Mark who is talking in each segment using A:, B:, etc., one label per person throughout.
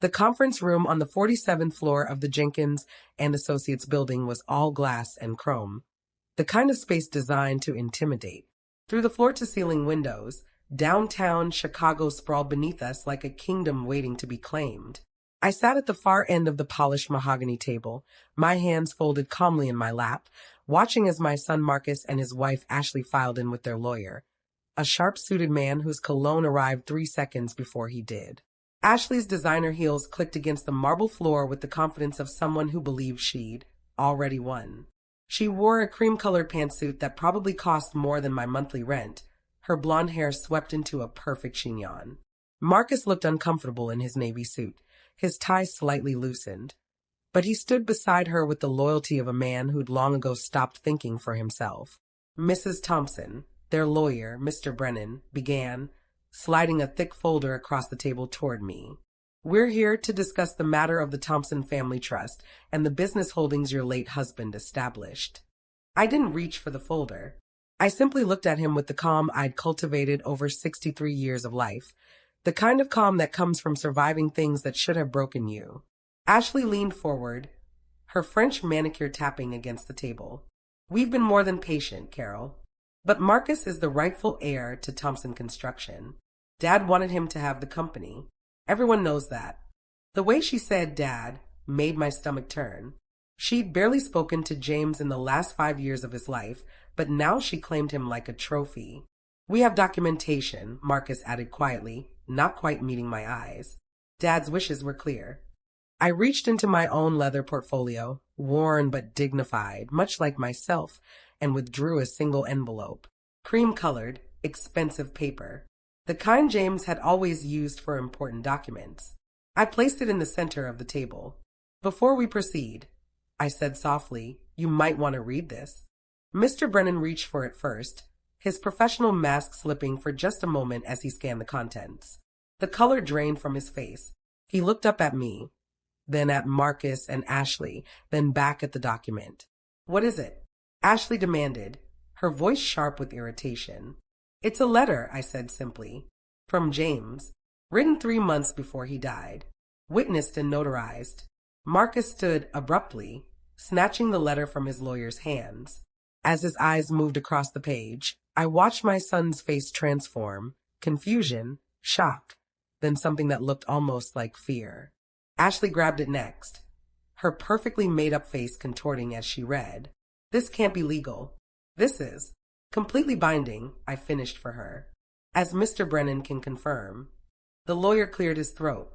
A: The conference room on the 47th floor of the Jenkins and Associates building was all glass and chrome, the kind of space designed to intimidate. Through the floor-to-ceiling windows, downtown Chicago sprawled beneath us like a kingdom waiting to be claimed. I sat at the far end of the polished mahogany table, my hands folded calmly in my lap, watching as my son Marcus and his wife Ashley filed in with their lawyer, a sharp-suited man whose cologne arrived 3 seconds before he did. Ashley's designer heels clicked against the marble floor with the confidence of someone who believed she'd already won. She wore a cream-colored pantsuit that probably cost more than my monthly rent, her blonde hair swept into a perfect chignon. Marcus looked uncomfortable in his navy suit, his tie slightly loosened, but he stood beside her with the loyalty of a man who'd long ago stopped thinking for himself. Mrs. Thompson, their lawyer, Mr. Brennan, began, sliding a thick folder across the table toward me. "We're here to discuss the matter of the Thompson Family Trust and the business holdings your late husband established." I didn't reach for the folder. I simply looked at him with the calm I'd cultivated over 63 years of life, the kind of calm that comes from surviving things that should have broken you. Ashley leaned forward, her French manicure tapping against the table. "We've been more than patient, Carol. But Marcus is the rightful heir to Thompson Construction. Dad wanted him to have the company. Everyone knows that." The way she said Dad made my stomach turn. She'd barely spoken to James in the last 5 years of his life, but now she claimed him like a trophy. "We have documentation," Marcus added quietly, not quite meeting my eyes. Dad's wishes were clear. I reached into my own leather portfolio, worn but dignified, much like myself, and withdrew a single envelope. Cream-colored, expensive paper. The kind James had always used for important documents. I placed it in the center of the table. "Before we proceed," I said softly, "you might want to read this." Mr. Brennan reached for it first, his professional mask slipping for just a moment as he scanned the contents. The color drained from his face. He looked up at me, then at Marcus and Ashley, then back at the document. "What is it?" Ashley demanded, her voice sharp with irritation. "It's a letter," I said simply. "From James. Written 3 months before he died. Witnessed and notarized." Marcus stood abruptly, snatching the letter from his lawyer's hands. As his eyes moved across the page, I watched my son's face transform, confusion, shock, then something that looked almost like fear. Ashley grabbed it next, her perfectly made-up face contorting as she read. "This can't be legal. This is completely binding," I finished for her. "As Mr. Brennan can confirm." The lawyer cleared his throat.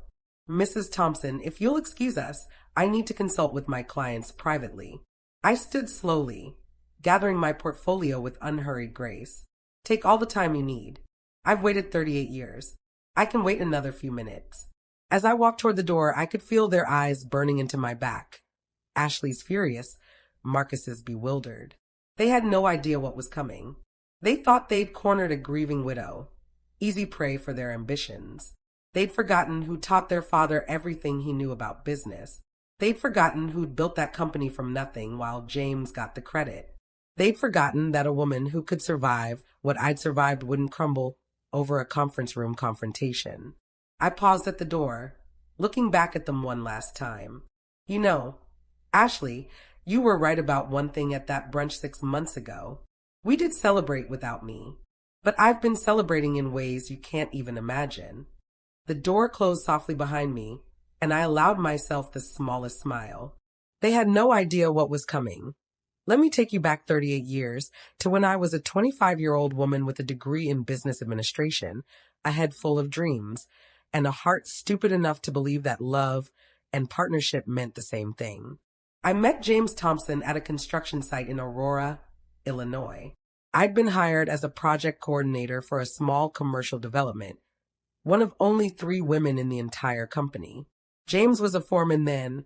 A: "Mrs. Thompson, if you'll excuse us, I need to consult with my clients privately." I stood slowly, gathering my portfolio with unhurried grace. "Take all the time you need. I've waited 38 years. I can wait another few minutes." As I walked toward the door, I could feel their eyes burning into my back. Ashley's furious, Marcus's bewildered. They had no idea what was coming. They thought they'd cornered a grieving widow, easy prey for their ambitions. They'd forgotten who taught their father everything he knew about business. They'd forgotten who'd built that company from nothing while James got the credit. They'd forgotten that a woman who could survive what I'd survived wouldn't crumble over a conference room confrontation. I paused at the door, looking back at them one last time. "You know, Ashley, you were right about one thing at that brunch 6 months ago. We did celebrate without me, but I've been celebrating in ways you can't even imagine." The door closed softly behind me, and I allowed myself the smallest smile. They had no idea what was coming. Let me take you back 38 years to when I was a 25-year-old woman with a degree in business administration, a head full of dreams, and a heart stupid enough to believe that love and partnership meant the same thing. I met James Thompson at a construction site in Aurora, Illinois. I'd been hired as a project coordinator for a small commercial development, one of only 3 women in the entire company. James was a foreman then,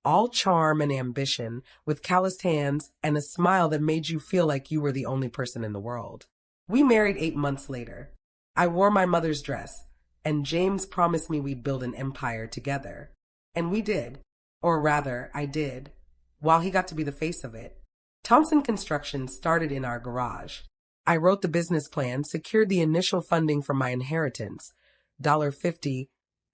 A: all charm and ambition, with calloused hands and a smile that made you feel like you were the only person in the world. We married 8 months later. I wore my mother's dress, and James promised me we'd build an empire together. And we did. Or rather, I did, while he got to be the face of it. Thompson Construction started in our garage. I wrote the business plan, secured the initial funding from my inheritance, $50,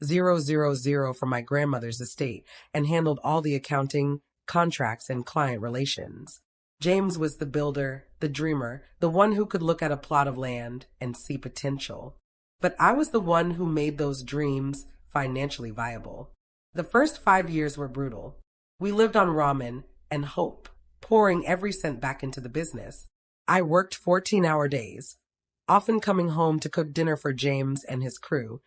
A: 000 from my grandmother's estate and handled all the accounting, contracts, and client relations. James was the builder, the dreamer, the one who could look at a plot of land and see potential. But I was the one who made those dreams financially viable. The first 5 years were brutal. We lived on ramen and hope, pouring every cent back into the business. I worked 14-hour days, often coming home to cook dinner for James and his crew,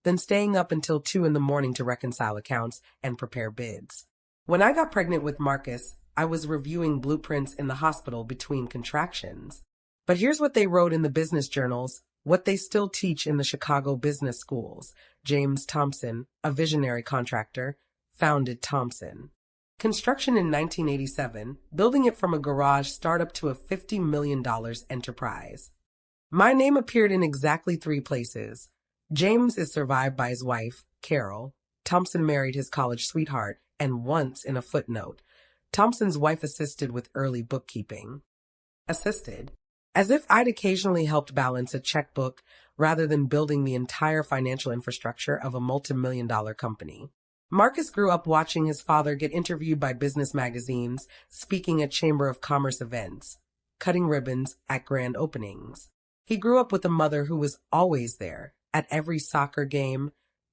A: then staying up until 2 in the morning to reconcile accounts and prepare bids. When I got pregnant with Marcus, I was reviewing blueprints in the hospital between contractions. But here's what they wrote in the business journals, what they still teach in the Chicago business schools. James Thompson, a visionary contractor, founded Thompson Construction in 1987, building it from a garage startup to a $50 million enterprise. My name appeared in exactly 3 places. James is survived by his wife, Carol. Thompson married his college sweetheart, and once in a footnote, Thompson's wife assisted with early bookkeeping. Assisted? As if I'd occasionally helped balance a checkbook rather than building the entire financial infrastructure of a multi-million-dollar company. Marcus grew up watching his father get interviewed by business magazines, speaking at Chamber of Commerce events, cutting ribbons at grand openings. He grew up with a mother who was always there, at every soccer game,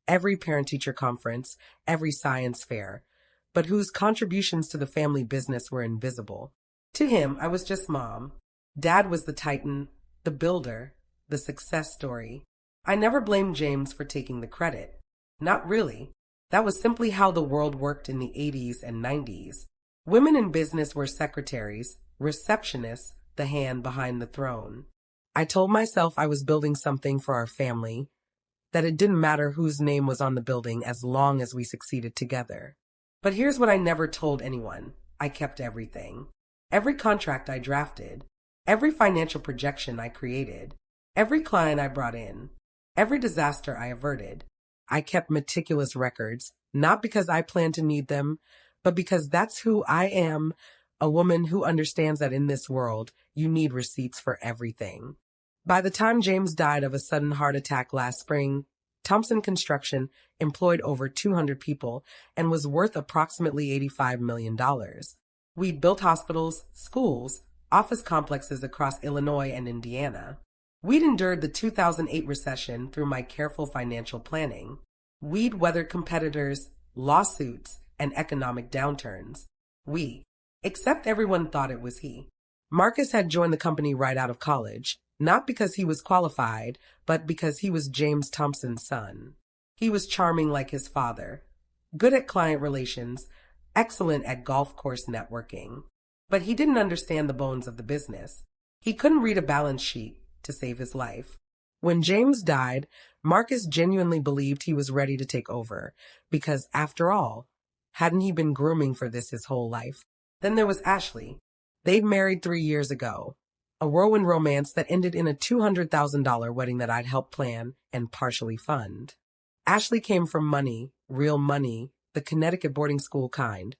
A: every parent-teacher conference, every science fair, but whose contributions to the family business were invisible. To him, I was just mom. Dad was the titan, the builder, the success story. I never blamed James for taking the credit. Not really. That was simply how the world worked in the 80s and 90s. Women in business were secretaries, receptionists, the hand behind the throne. I told myself I was building something for our family, that it didn't matter whose name was on the building as long as we succeeded together. But here's what I never told anyone. I kept everything. Every contract I drafted, every financial projection I created, every client I brought in, every disaster I averted. I kept meticulous records, not because I planned to need them, but because that's who I am, a woman who understands that in this world, you need receipts for everything. By the time James died of a sudden heart attack last spring, Thompson Construction employed over 200 people and was worth approximately $85 million. We built hospitals, schools, office complexes across Illinois and Indiana. We'd endured the 2008 recession through my careful financial planning. We'd weathered competitors, lawsuits, and economic downturns. Except everyone thought it was he. Marcus had joined the company right out of college, not because he was qualified, but because he was James Thompson's son. He was charming like his father, good at client relations, excellent at golf course networking. But he didn't understand the bones of the business. He couldn't read a balance sheet to save his life. When James died, Marcus genuinely believed he was ready to take over, because after all, hadn't he been grooming for this his whole life? Then there was Ashley. They'd married 3 years ago, a whirlwind romance that ended in a $200,000 wedding that I'd helped plan and partially fund. Ashley came from money, real money, the Connecticut boarding school kind.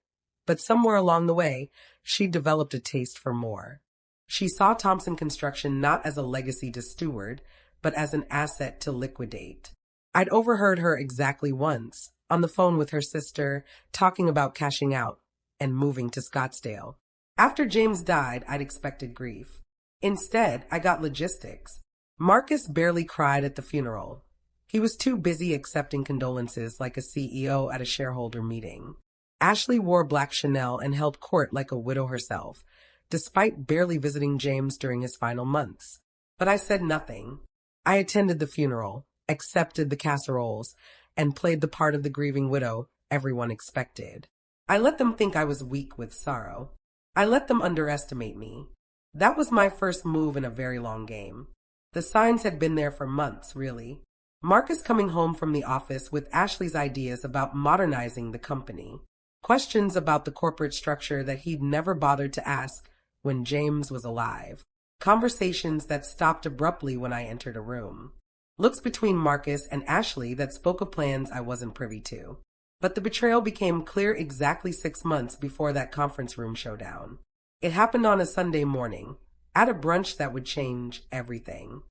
A: But somewhere along the way, she developed a taste for more. She saw Thompson Construction not as a legacy to steward, but as an asset to liquidate. I'd overheard her exactly once, on the phone with her sister, talking about cashing out and moving to Scottsdale. After James died, I'd expected grief. Instead, I got logistics. Marcus barely cried at the funeral. He was too busy accepting condolences like a CEO at a shareholder meeting. Ashley wore black Chanel and held court like a widow herself, despite barely visiting James during his final months. But I said nothing. I attended the funeral, accepted the casseroles, and played the part of the grieving widow everyone expected. I let them think I was weak with sorrow. I let them underestimate me. That was my first move in a very long game. The signs had been there for months, really. Marcus coming home from the office with Ashley's ideas about modernizing the company. Questions about the corporate structure that he'd never bothered to ask when James was alive. Conversations that stopped abruptly when I entered a room. Looks between Marcus and Ashley that spoke of plans I wasn't privy to. But the betrayal became clear exactly 6 months before that conference room showdown. It happened on a Sunday morning, at a brunch that would change everything.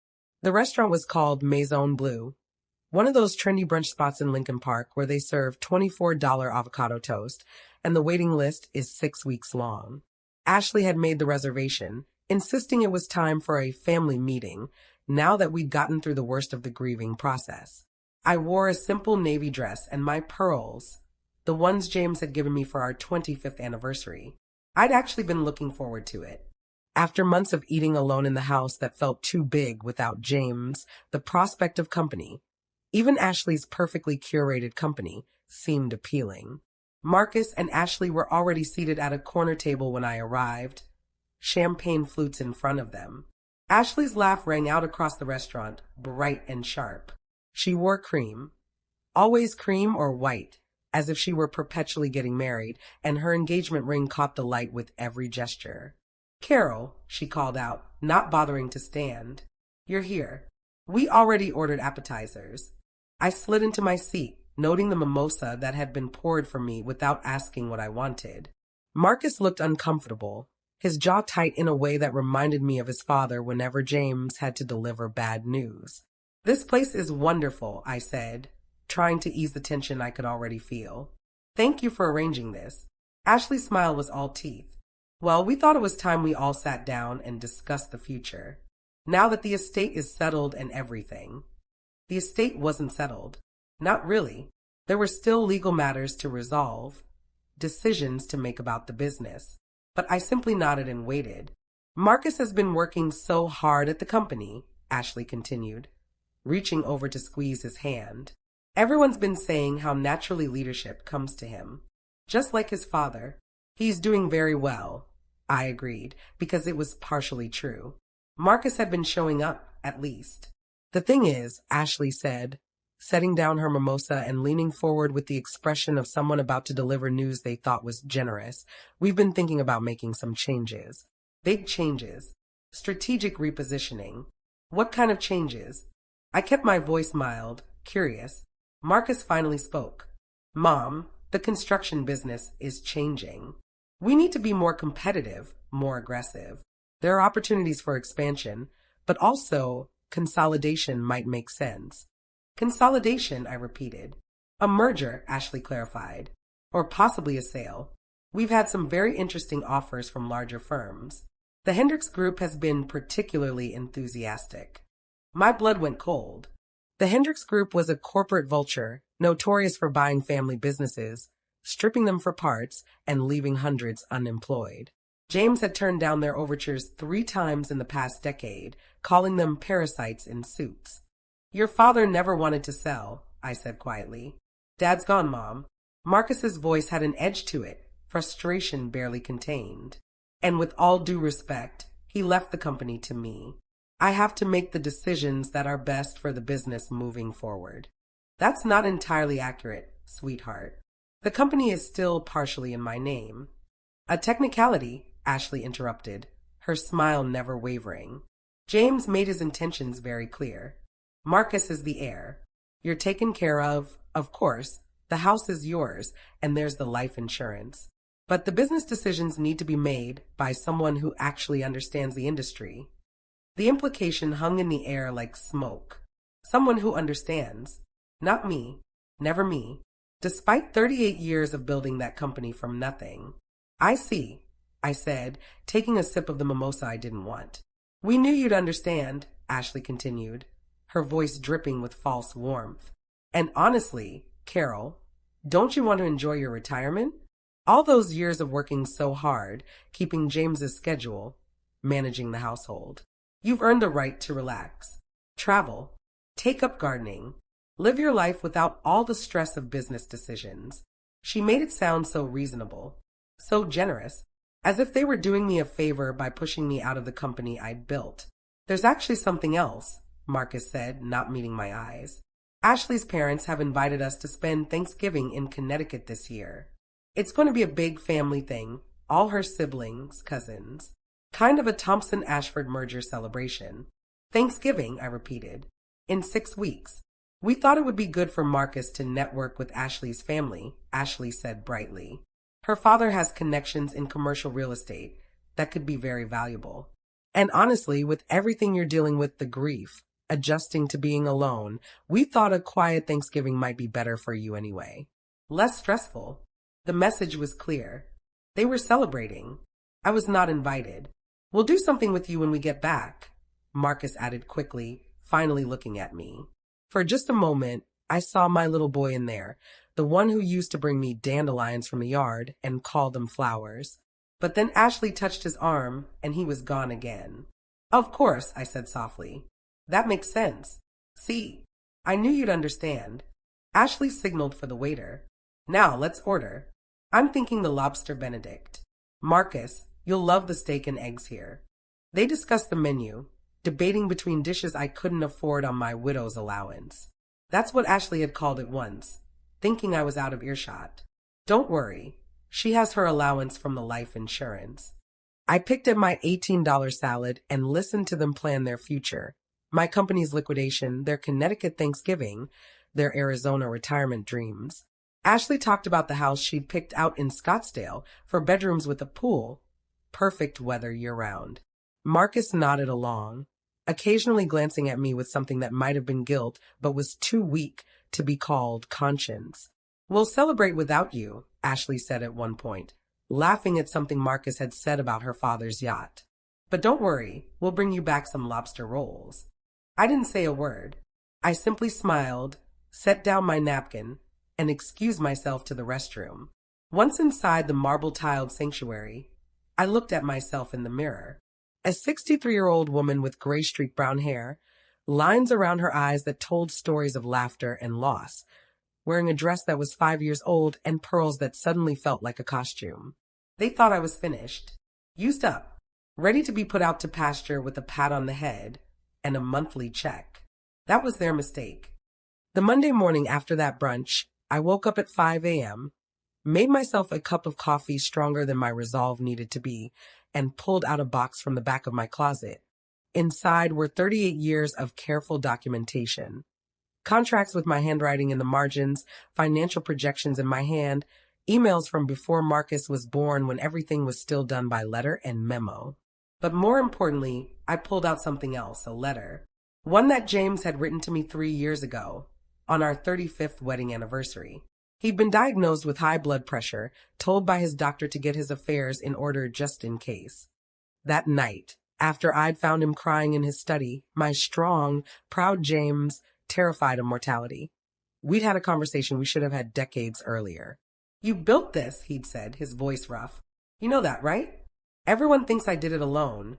A: The restaurant was called Maison Bleu, One of those trendy brunch spots in Lincoln Park where they serve $24 avocado toast, and the waiting list is 6 weeks long. Ashley had made the reservation, insisting it was time for a family meeting, now that we'd gotten through the worst of the grieving process. I wore a simple navy dress and my pearls, the ones James had given me for our 25th anniversary. I'd actually been looking forward to it. After months of eating alone in the house that felt too big without James, the prospect of company, even Ashley's perfectly curated company, seemed appealing. Marcus and Ashley were already seated at a corner table when I arrived, champagne flutes in front of them. Ashley's laugh rang out across the restaurant, bright and sharp. She wore cream, always cream or white, as if she were perpetually getting married, and her engagement ring caught the light with every gesture. "Carol," she called out, not bothering to stand. "You're here. We already ordered appetizers." I slid into my seat, noting the mimosa that had been poured for me without asking what I wanted. Marcus looked uncomfortable, his jaw tight in a way that reminded me of his father whenever James had to deliver bad news. "This place is wonderful," I said, trying to ease the tension I could already feel. "Thank you for arranging this." Ashley's smile was all teeth. "Well, we thought it was time we all sat down and discussed the future. Now that the estate is settled and everything." The estate wasn't settled. Not really. There were still legal matters to resolve, decisions to make about the business. But I simply nodded and waited. "Marcus has been working so hard at the company," Ashley continued, reaching over to squeeze his hand. "Everyone's been saying how naturally leadership comes to him. Just like his father. He's doing very well," I agreed, because it was partially true. Marcus had been showing up, at least. "The thing is," Ashley said, setting down her mimosa and leaning forward with the expression of someone about to deliver news they thought was generous, "we've been thinking about making some changes. Big changes. Strategic repositioning." "What kind of changes?" I kept my voice mild, curious. Marcus finally spoke. "Mom, the construction business is changing. We need to be more competitive, more aggressive. There are opportunities for expansion, but also consolidation might make sense." "Consolidation," I repeated. "A merger," Ashley clarified. "Or possibly a sale. We've had some very interesting offers from larger firms. The Hendricks Group has been particularly enthusiastic." My blood went cold. The Hendricks Group was a corporate vulture, notorious for buying family businesses, stripping them for parts, and leaving hundreds unemployed. James had turned down their overtures 3 times in the past decade, calling them parasites in suits. "Your father never wanted to sell," I said quietly. "Dad's gone, Mom." Marcus's voice had an edge to it, frustration barely contained. "And with all due respect, he left the company to me. I have to make the decisions that are best for the business moving forward." "That's not entirely accurate, sweetheart. The company is still partially in my name." "A technicality," Ashley interrupted, her smile never wavering. "James made his intentions very clear. Marcus is the heir. You're taken care of course. The house is yours, and there's the life insurance. But the business decisions need to be made by someone who actually understands the industry." The implication hung in the air like smoke. Someone who understands. Not me. Never me. Despite 38 years of building that company from nothing. "I see," I said, taking a sip of the mimosa I didn't want. "We knew you'd understand," Ashley continued, her voice dripping with false warmth. "And honestly, Carol, don't you want to enjoy your retirement? All those years of working so hard, keeping James's schedule, managing the household. You've earned the right to relax, travel, take up gardening, live your life without all the stress of business decisions." She made it sound so reasonable, so generous, as if they were doing me a favor by pushing me out of the company I'd built. "There's actually something else," Marcus said, not meeting my eyes. "Ashley's parents have invited us to spend Thanksgiving in Connecticut this year. It's going to be a big family thing, all her siblings, cousins. Kind of a Thompson-Ashford merger celebration." "Thanksgiving," I repeated. "In 6 weeks. We thought it would be good for Marcus to network with Ashley's family," Ashley said brightly. "Her father has connections in commercial real estate that could be very valuable. And honestly, with everything you're dealing with, the grief, adjusting to being alone. We thought a quiet Thanksgiving might be better for you anyway. Less stressful. The message was clear. They were celebrating. I was not invited. We'll do something with you when we get back, Marcus added quickly, finally looking at me. For just a moment, I saw my little boy in there, the one who used to bring me dandelions from the yard and call them flowers. But then Ashley touched his arm, and he was gone again. Of course, I said softly. That makes sense. See, I knew you'd understand. Ashley signaled for the waiter. Now, let's order. I'm thinking the lobster Benedict. Marcus, you'll love the steak and eggs here. They discussed the menu, debating between dishes I couldn't afford on my widow's allowance. That's what Ashley had called it once, thinking I was out of earshot. Don't worry. She has her allowance from the life insurance. I picked at my $18 salad and listened to them plan their future. My company's liquidation, their Connecticut Thanksgiving, their Arizona retirement dreams. Ashley talked about the house she'd picked out in Scottsdale for bedrooms with a pool. Perfect weather year-round. Marcus nodded along, occasionally glancing at me with something that might have been guilt but was too weak to be called conscience. We'll celebrate without you, Ashley said at one point, laughing at something Marcus had said about her father's yacht. But don't worry, we'll bring you back some lobster rolls. I didn't say a word. I simply smiled, set down my napkin, and excused myself to the restroom. Once inside the marble-tiled sanctuary, I looked at myself in the mirror. A 63-year-old woman with gray-streaked brown hair, lines around her eyes that told stories of laughter and loss, wearing a dress that was 5 years old and pearls that suddenly felt like a costume. They thought I was finished, used up, ready to be put out to pasture with a pat on the head and a monthly check. That was their mistake. The Monday morning after that brunch, I woke up at 5 a.m., made myself a cup of coffee stronger than my resolve needed to be, and pulled out a box from the back of my closet. Inside were 38 years of careful documentation. Contracts with my handwriting in the margins, financial projections in my hand, emails from before Marcus was born when everything was still done by letter and memo. But more importantly, I pulled out something else, a letter. One that James had written to me 3 years ago, on our 35th wedding anniversary. He'd been diagnosed with high blood pressure, told by his doctor to get his affairs in order just in case. That night, after I'd found him crying in his study, my strong, proud James terrified of mortality. We'd had a conversation we should have had decades earlier. You built this, he'd said, his voice rough. You know that, right? Everyone thinks I did it alone,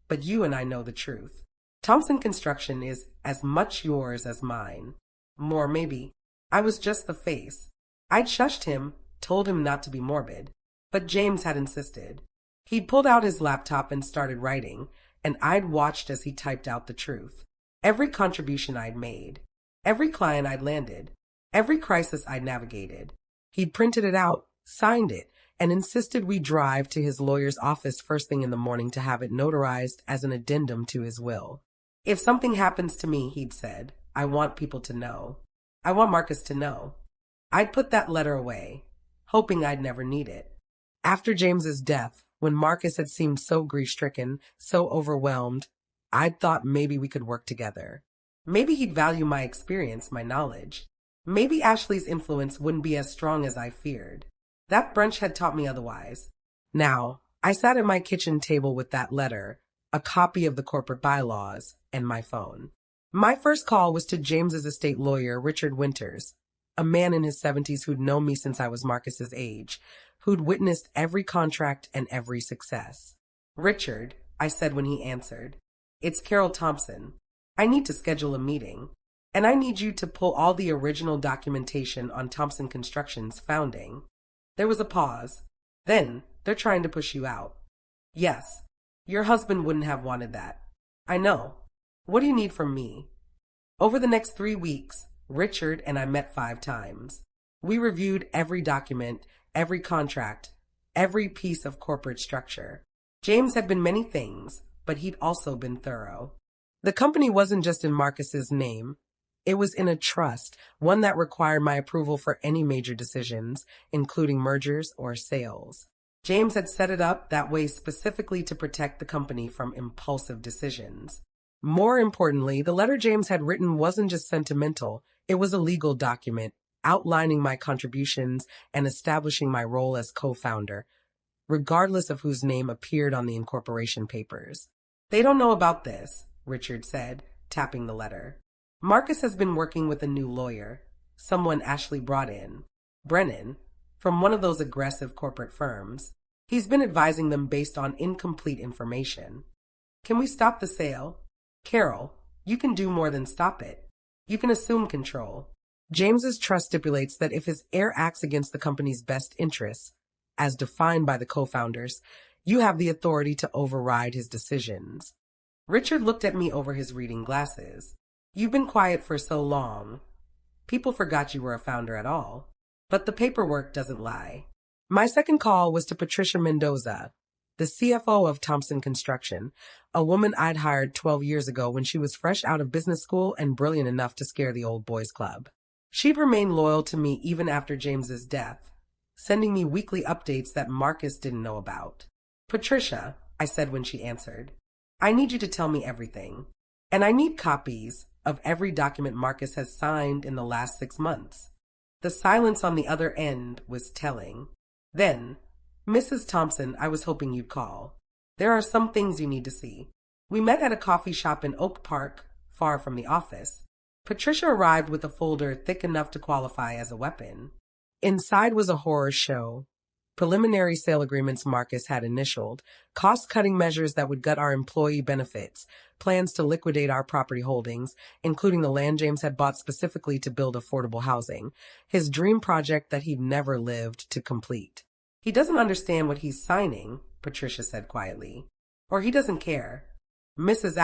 A: but you and I know the truth. Thompson Construction is as much yours as mine. More, maybe. I was just the face. I'd shushed him, told him not to be morbid, but James had insisted. He'd pulled out his laptop and started writing, and I'd watched as he typed out the truth. Every contribution I'd made, every client I'd landed, every crisis I'd navigated. He'd printed it out, signed it, and insisted we drive to his lawyer's office first thing in the morning to have it notarized as an addendum to his will. If something happens to me, he'd said, I want people to know. I want Marcus to know. I'd put that letter away, hoping I'd never need it. After James's death, when Marcus had seemed so grief-stricken, so overwhelmed, I'd thought maybe we could work together. Maybe he'd value my experience, my knowledge. Maybe Ashley's influence wouldn't be as strong as I feared. That brunch had taught me otherwise. Now, I sat at my kitchen table with that letter, a copy of the corporate bylaws, and my phone. My first call was to James's estate lawyer, Richard Winters, a man in his 70s who'd known me since I was Marcus's age, who'd witnessed every contract and every success. Richard, I said when he answered, it's Carol Thompson. I need to schedule a meeting, and I need you to pull all the original documentation on Thompson Construction's founding. There was a pause. Then, they're trying to push you out. Yes, your husband wouldn't have wanted that. I know. What do you need from me? Over the next 3 weeks, Richard and I met 5 times. We reviewed every document, every contract, every piece of corporate structure. James had been many things, but he'd also been thorough. The company wasn't just in Marcus's name. It was in a trust, one that required my approval for any major decisions, including mergers or sales. James had set it up that way specifically to protect the company from impulsive decisions. More importantly, the letter James had written wasn't just sentimental, it was a legal document outlining my contributions and establishing my role as co-founder, regardless of whose name appeared on the incorporation papers. They don't know about this, Richard said, tapping the letter. Marcus has been working with a new lawyer, someone Ashley brought in, Brennan, from one of those aggressive corporate firms. He's been advising them based on incomplete information. Can we stop the sale? Carol, you can do more than stop it. You can assume control. James's trust stipulates that if his heir acts against the company's best interests, as defined by the co-founders, you have the authority to override his decisions. Richard looked at me over his reading glasses. You've been quiet for so long. People forgot you were a founder at all. But the paperwork doesn't lie. My second call was to Patricia Mendoza, the CFO of Thompson Construction, a woman I'd hired 12 years ago when she was fresh out of business school and brilliant enough to scare the old boys club. She'd remained loyal to me even after James's death, sending me weekly updates that Marcus didn't know about. Patricia, I said when she answered, I need you to tell me everything. And I need copies of every document Marcus has signed in the last 6 months. The silence on the other end was telling. Then, Mrs. Thompson, I was hoping you'd call. There are some things you need to see. We met at a coffee shop in Oak Park, far from the office. Patricia arrived with a folder thick enough to qualify as a weapon. Inside was a horror show. Preliminary sale agreements Marcus had initialed, cost-cutting measures that would gut our employee benefits, plans to liquidate our property holdings, including the land James had bought specifically to build affordable housing, his dream project that he'd never lived to complete. He doesn't understand what he's signing, Patricia said quietly. Or he doesn't care. Mrs.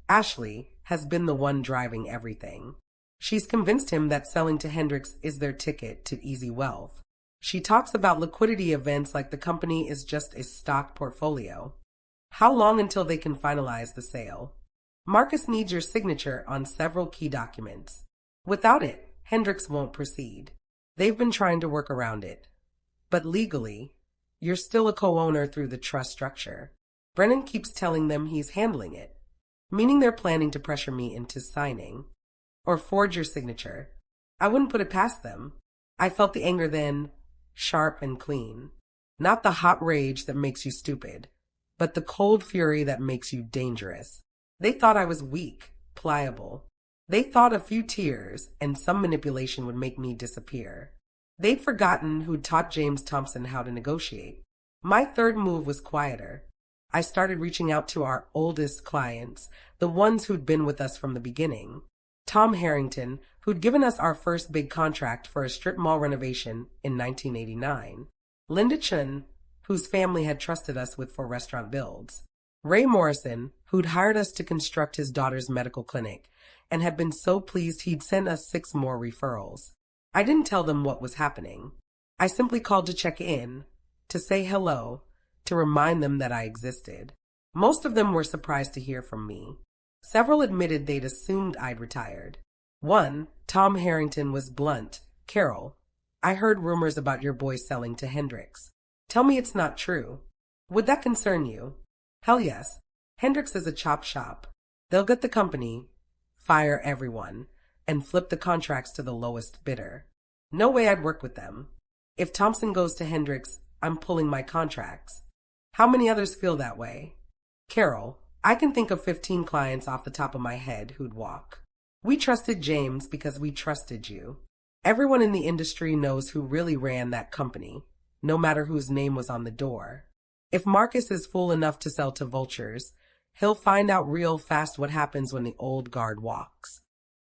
A: Ashley, has been the one driving everything. She's convinced him that selling to Hendricks is their ticket to easy wealth. She talks about liquidity events like the company is just a stock portfolio. How long until they can finalize the sale? Marcus needs your signature on several key documents. Without it, Hendricks won't proceed. They've been trying to work around it. But legally, you're still a co-owner through the trust structure. Brennan keeps telling them he's handling it, meaning they're planning to pressure me into signing. Or forge your signature. I wouldn't put it past them. I felt the anger then, sharp and clean. Not the hot rage that makes you stupid, but the cold fury that makes you dangerous. They thought I was weak, pliable. They thought a few tears and some manipulation would make me disappear. They'd forgotten who'd taught James Thompson how to negotiate. My third move was quieter. I started reaching out to our oldest clients, the ones who'd been with us from the beginning. Tom Harrington, who'd given us our first big contract for a strip mall renovation in 1989. Linda Chun, whose family had trusted us with 4 restaurant builds. Ray Morrison, who'd hired us to construct his daughter's medical clinic and had been so pleased he'd sent us 6 more referrals. I didn't tell them what was happening. I simply called to check in, to say hello, to remind them that I existed. Most of them were surprised to hear from me. Several admitted they'd assumed I'd retired. One, Tom Harrington, was blunt. Carol, I heard rumors about your boy selling to Hendricks. Tell me it's not true. Would that concern you? Hell yes. Hendricks is a chop shop. They'll get the company, fire everyone, and flip the contracts to the lowest bidder. No way I'd work with them. If Thompson goes to Hendricks, I'm pulling my contracts. How many others feel that way? Carol, I can think of 15 clients off the top of my head who'd walk. We trusted James because we trusted you. Everyone in the industry knows who really ran that company, no matter whose name was on the door. If Marcus is fool enough to sell to vultures, he'll find out real fast what happens when the old guard walks.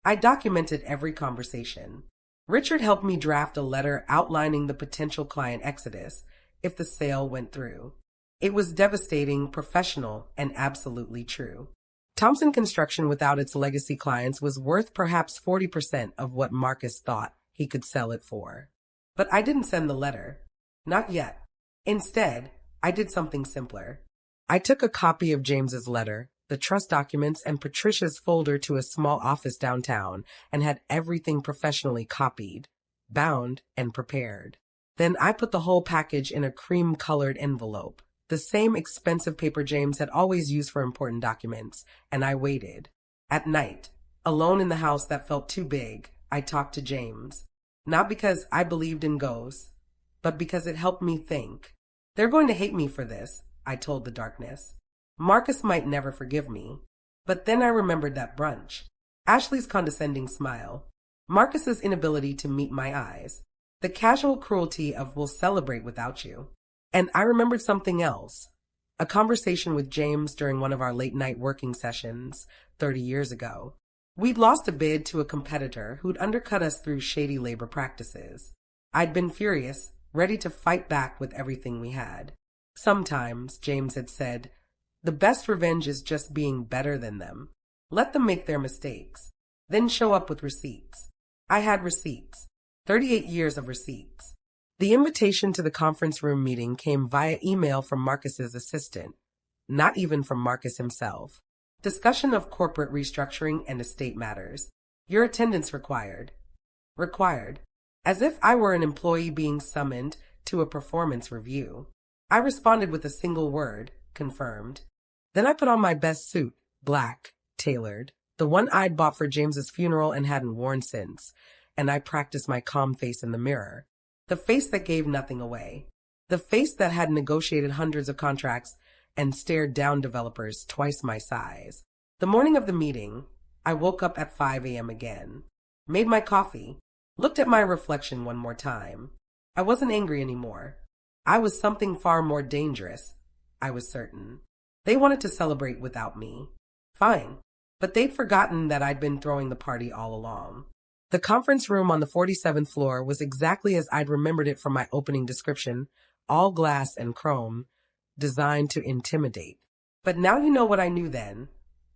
A: I documented every conversation. Richard helped me draft a letter outlining the potential client exodus if the sale went through. It was devastating, professional, and absolutely true. Thompson Construction without its legacy clients was worth perhaps 40% of what Marcus thought he could sell it for. But I didn't send the letter. Not yet. Instead, I did something simpler. I took a copy of James's letter, the trust documents, and Patricia's folder to a small office downtown and had everything professionally copied, bound, and prepared. Then I put the whole package in a cream-colored envelope, the same expensive paper James had always used for important documents, and I waited. At night, alone in the house that felt too big, I talked to James. Not because I believed in ghosts, but because it helped me think. They're going to hate me for this, I told the darkness. Marcus might never forgive me. But then I remembered that brunch. Ashley's condescending smile. Marcus's inability to meet my eyes. The casual cruelty of "we'll celebrate without you." And I remembered something else. A conversation with James during one of our late-night working sessions 30 years ago. We'd lost a bid to a competitor who'd undercut us through shady labor practices. I'd been furious, ready to fight back with everything we had. Sometimes, James had said, the best revenge is just being better than them. Let them make their mistakes. Then show up with receipts. I had receipts. 38 years of receipts. The invitation to the conference room meeting came via email from Marcus's assistant, not even from Marcus himself. Discussion of corporate restructuring and estate matters. Your attendance required. Required. As if I were an employee being summoned to a performance review. I responded with a single word, confirmed. Then I put on my best suit, black, tailored, the one I'd bought for James's funeral and hadn't worn since, and I practiced my calm face in the mirror. The face that gave nothing away. The face that had negotiated hundreds of contracts and stared down developers twice my size. The morning of the meeting, I woke up at 5 a.m. again, made my coffee, looked at my reflection one more time. I wasn't angry anymore. I was something far more dangerous, I was certain. They wanted to celebrate without me. Fine, but they'd forgotten that I'd been throwing the party all along. The conference room on the 47th floor was exactly as I'd remembered it from my opening description, all glass and chrome, designed to intimidate. But now you know what I knew then.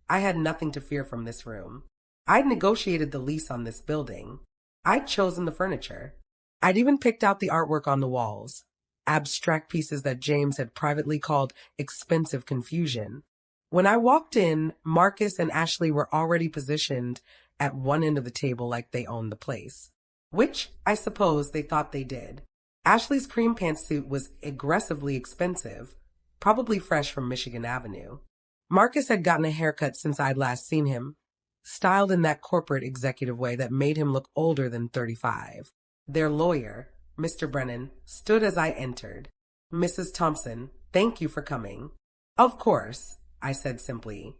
A: I had nothing to fear from this room. I'd negotiated the lease on this building. I'd chosen the furniture. I'd even picked out the artwork on the walls, abstract pieces that James had privately called expensive confusion. When I walked in, Marcus and Ashley were already positioned at one end of the table like they owned the place, which I suppose they thought they did. Ashley's cream pantsuit was aggressively expensive, probably fresh from Michigan Avenue. Marcus had gotten a haircut since I'd last seen him, styled in that corporate executive way that made him look older than 35. Their lawyer, Mr. Brennan, stood as I entered. "Mrs. Thompson, thank you for coming." "Of course," I said simply,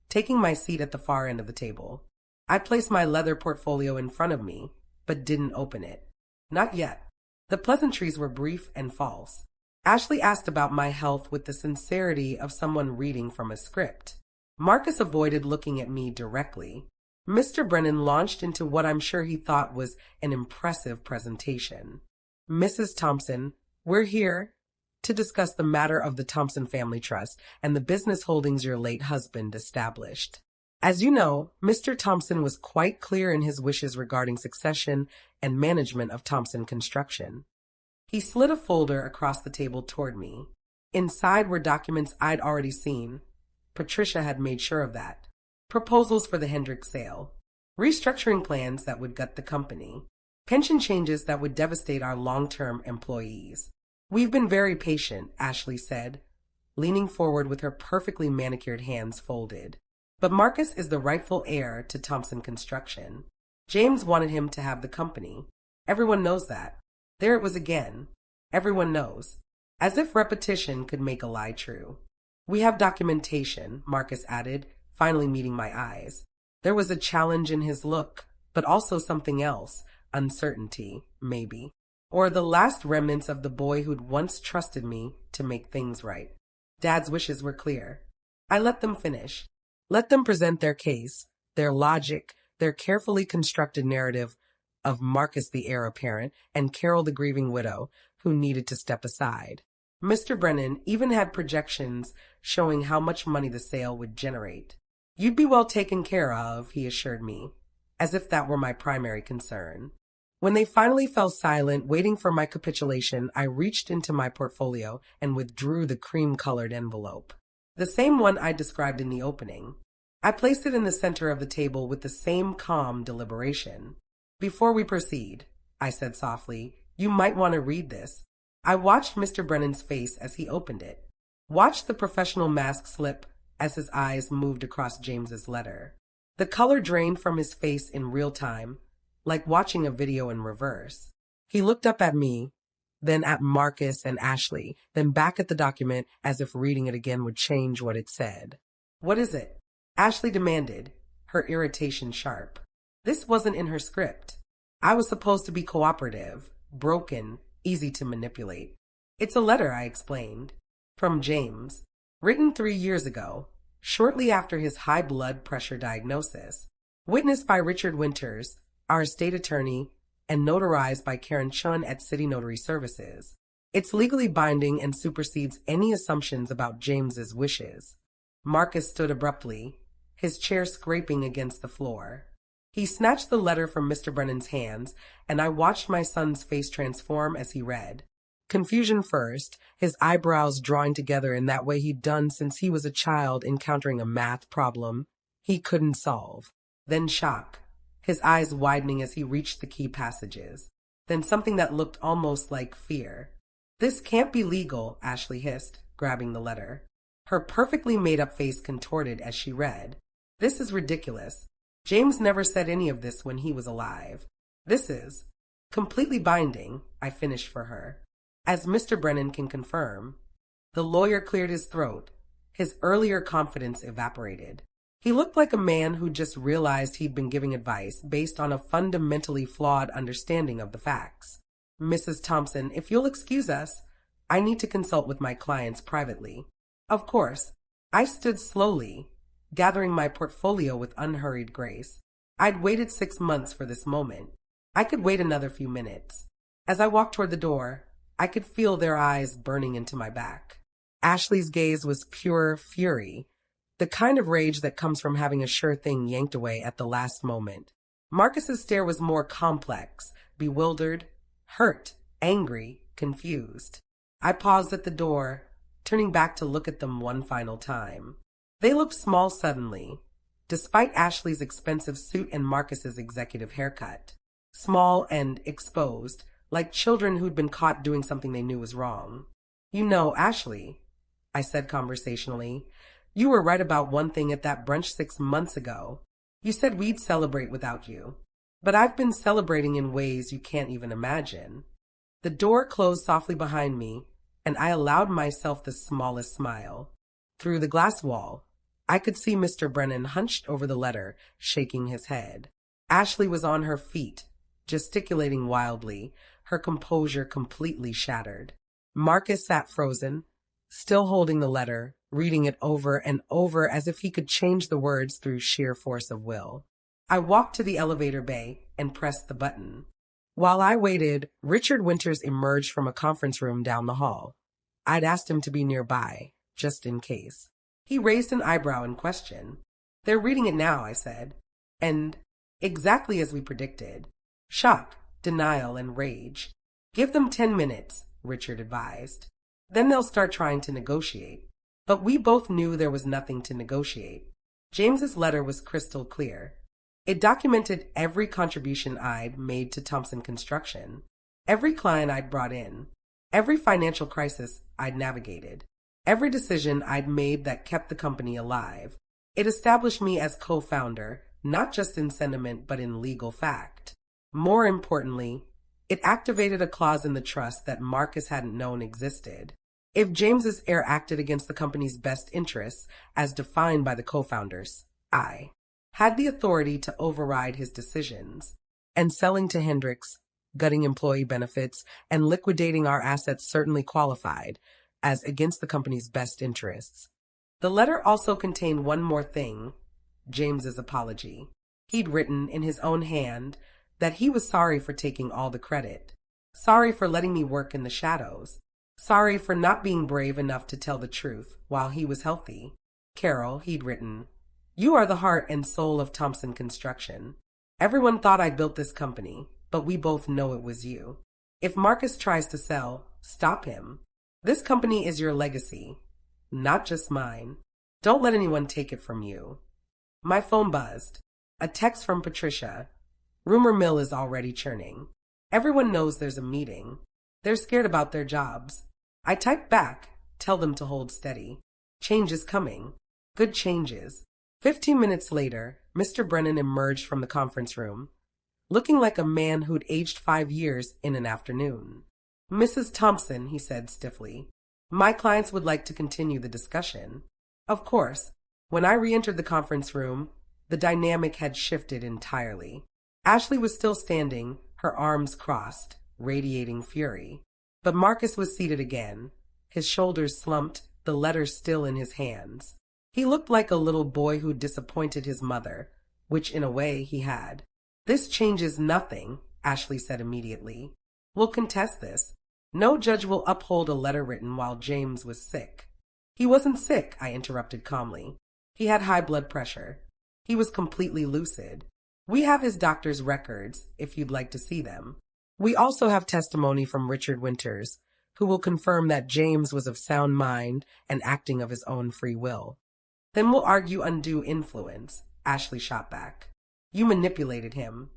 A: taking my seat at the far end of the table. I placed my leather portfolio in front of me, but didn't open it. Not yet. The pleasantries were brief and false. Ashley asked about my health with the sincerity of someone reading from a script. Marcus avoided looking at me directly. Mr. Brennan launched into what I'm sure he thought was an impressive presentation. "Mrs. Thompson, we're here to discuss the matter of the Thompson Family Trust and the business holdings your late husband established. As you know, Mr. Thompson was quite clear in his wishes regarding succession and management of Thompson Construction." He slid a folder across the table toward me. Inside were documents I'd already seen. Patricia had made sure of that. Proposals for the Hendricks sale. Restructuring plans that would gut the company. Pension changes that would devastate our long-term employees. "We've been very patient," Ashley said, leaning forward with her perfectly manicured hands folded. "But Marcus is the rightful heir to Thompson Construction. James wanted him to have the company. Everyone knows that. There it was again. Everyone knows. As if repetition could make a lie true. We have documentation," Marcus added, finally meeting my eyes. There was a challenge in his look, but also something else, uncertainty, maybe. Or the last remnants of the boy who'd once trusted me to make things right. Dad's wishes were clear. I let them finish. Let them present their case, their logic, their carefully constructed narrative of Marcus the heir apparent and Carol the grieving widow who needed to step aside. Mr. Brennan even had projections showing how much money the sale would generate. "You'd be well taken care of," he assured me, as if that were my primary concern. When they finally fell silent, waiting for my capitulation, I reached into my portfolio and withdrew the cream-colored envelope. The same one I described in the opening. I placed it in the center of the table with the same calm deliberation. "Before we proceed," I said softly, "you might want to read this." I watched Mr. Brennan's face as he opened it. Watched the professional mask slip as his eyes moved across James's letter. The color drained from his face in real time, like watching a video in reverse. He looked up at me, then at Marcus and Ashley, then back at the document as if reading it again would change what it said. "What is it?" Ashley demanded, her irritation sharp. This wasn't in her script. I was supposed to be cooperative, broken, easy to manipulate. "It's a letter," I explained. "From James. Written 3 years ago, shortly after his high blood pressure diagnosis. Witnessed by Richard Winters, our state attorney, and notarized by Karen Chun at City Notary Services. It's legally binding and supersedes any assumptions about James's wishes." Marcus stood abruptly, his chair scraping against the floor. He snatched the letter from Mr. Brennan's hands, and I watched my son's face transform as he read. Confusion first, his eyebrows drawing together in that way he'd done since he was a child encountering a math problem he couldn't solve. Then shock, his eyes widening as he reached the key passages. Then something that looked almost like fear. "This can't be legal," Ashley hissed, grabbing the letter. Her perfectly made-up face contorted as she read. "This is ridiculous. James never said any of this when he was alive. This is completely binding," I finished for her. "As Mr. Brennan can confirm." The lawyer cleared his throat. His earlier confidence evaporated. He looked like a man who just realized he'd been giving advice based on a fundamentally flawed understanding of the facts. "Mrs. Thompson, if you'll excuse us, I need to consult with my clients privately." Of course, I stood slowly, gathering my portfolio with unhurried grace. I'd waited 6 months for this moment. I could wait another few minutes. As I walked toward the door, I could feel their eyes burning into my back. Ashley's gaze was pure fury, the kind of rage that comes from having a sure thing yanked away at the last moment. Marcus's stare was more complex, bewildered, hurt, angry, confused. I paused at the door, turning back to look at them one final time. They looked small suddenly, despite Ashley's expensive suit and Marcus's executive haircut. Small and exposed, like children who'd been caught doing something they knew was wrong. "You know, Ashley," I said conversationally, "you were right about one thing at that brunch 6 months ago. You said we'd celebrate without you. But I've been celebrating in ways you can't even imagine." The door closed softly behind me, and I allowed myself the smallest smile. Through the glass wall, I could see Mr. Brennan hunched over the letter, shaking his head. Ashley was on her feet, gesticulating wildly, her composure completely shattered. Marcus sat frozen, still holding the letter, reading it over and over as if he could change the words through sheer force of will. I walked to the elevator bay and pressed the button. While I waited, Richard Winters emerged from a conference room down the hall. I'd asked him to be nearby, just in case. He raised an eyebrow in question. "They're reading it now," I said. And exactly as we predicted. Shock, denial, and rage. "Give them 10 minutes, Richard advised. Then they'll start trying to negotiate." But we both knew there was nothing to negotiate. James's letter was crystal clear. It documented every contribution I'd made to Thompson Construction, every client I'd brought in, every financial crisis I'd navigated, every decision I'd made that kept the company alive. It established me as co-founder, not just in sentiment but in legal fact. More importantly, it activated a clause in the trust that Marcus hadn't known existed. If James's heir acted against the company's best interests, as defined by the co-founders, I had the authority to override his decisions. And selling to Hendricks, gutting employee benefits, and liquidating our assets certainly qualified as against the company's best interests. The letter also contained one more thing, James's apology. He'd written in his own hand that he was sorry for taking all the credit, sorry for letting me work in the shadows, sorry for not being brave enough to tell the truth while he was healthy. "Carol," he'd written, "you are the heart and soul of Thompson Construction. Everyone thought I built this company, but we both know it was you. If Marcus tries to sell, stop him. This company is your legacy, not just mine. Don't let anyone take it from you." My phone buzzed. A text from Patricia. "Rumor mill is already churning. Everyone knows there's a meeting. They're scared about their jobs." I typed back, Tell them to hold steady. Change is coming. Good changes. 15 minutes later, Mr. Brennan emerged from the conference room, looking like a man who'd aged 5 years in an afternoon. Mrs. Thompson, he said stiffly, my clients would like to continue the discussion. Of course, when I re-entered the conference room, the dynamic had shifted entirely. Ashley was still standing, her arms crossed, radiating fury. But Marcus was seated again, his shoulders slumped, the letter still in his hands. He looked like a little boy who'd disappointed his mother, which in a way he had. This changes nothing, Ashley said immediately. We'll contest this. No judge will uphold a letter written while James was sick. He wasn't sick, I interrupted calmly. He had high blood pressure. He was completely lucid. We have his doctor's records, if you'd like to see them. We also have testimony from Richard Winters, who will confirm that James was of sound mind and acting of his own free will. Then we'll argue undue influence, Ashley shot back. You manipulated him.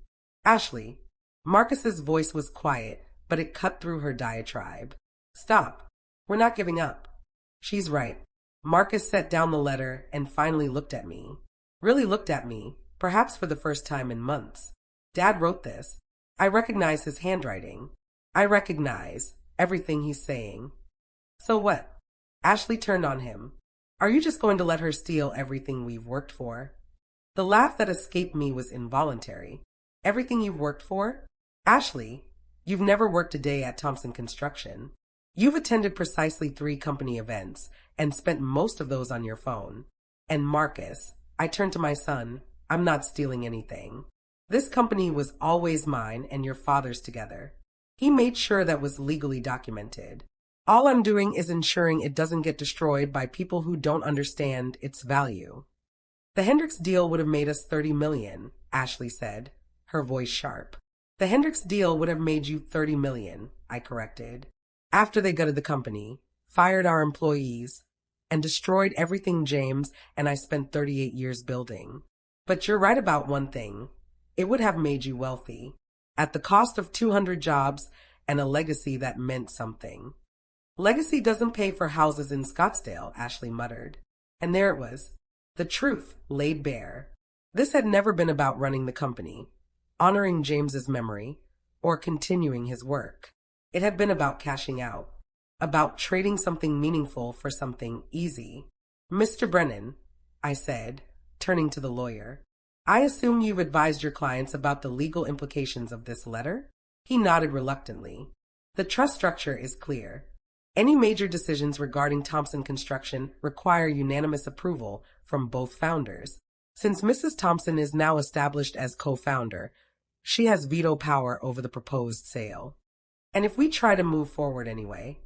A: Ashley. Marcus's voice was quiet, but it cut through her diatribe. Stop. We're not giving up. She's right. Marcus set down the letter and finally looked at me. Really looked at me, perhaps for the first time in months. Dad wrote this. I recognize his handwriting. I recognize everything he's saying. So what? Ashley turned on him. Are you just going to let her steal everything we've worked for? The laugh that escaped me was involuntary. Everything you've worked for? Ashley, you've never worked a day at Thompson Construction. You've attended precisely 3 company events and spent most of those on your phone. And Marcus, I turned to my son, I'm not stealing anything. This company was always mine and your father's together. He made sure that was legally documented. All I'm doing is ensuring it doesn't get destroyed by people who don't understand its value. The Hendricks deal would have made us $30 million, Ashley said, her voice sharp. The Hendricks deal would have made you $30 million, I corrected. After they gutted the company, fired our employees, and destroyed everything James and I spent 38 years building. But you're right about one thing. It would have made you wealthy, at the cost of 200 jobs and a legacy that meant something. Legacy doesn't pay for houses in Scottsdale, Ashley muttered. And there it was. The truth laid bare. This had never been about running the company, honoring James's memory, or continuing his work. It had been about cashing out, about trading something meaningful for something easy. Mr. Brennan, I said, turning to the lawyer, I assume you've advised your clients about the legal implications of this letter? He nodded reluctantly. The trust structure is clear. Any major decisions regarding Thompson Construction require unanimous approval from both founders. Since Mrs. Thompson is now established as co-founder, she has veto power over the proposed sale. And if we try to move forward anyway,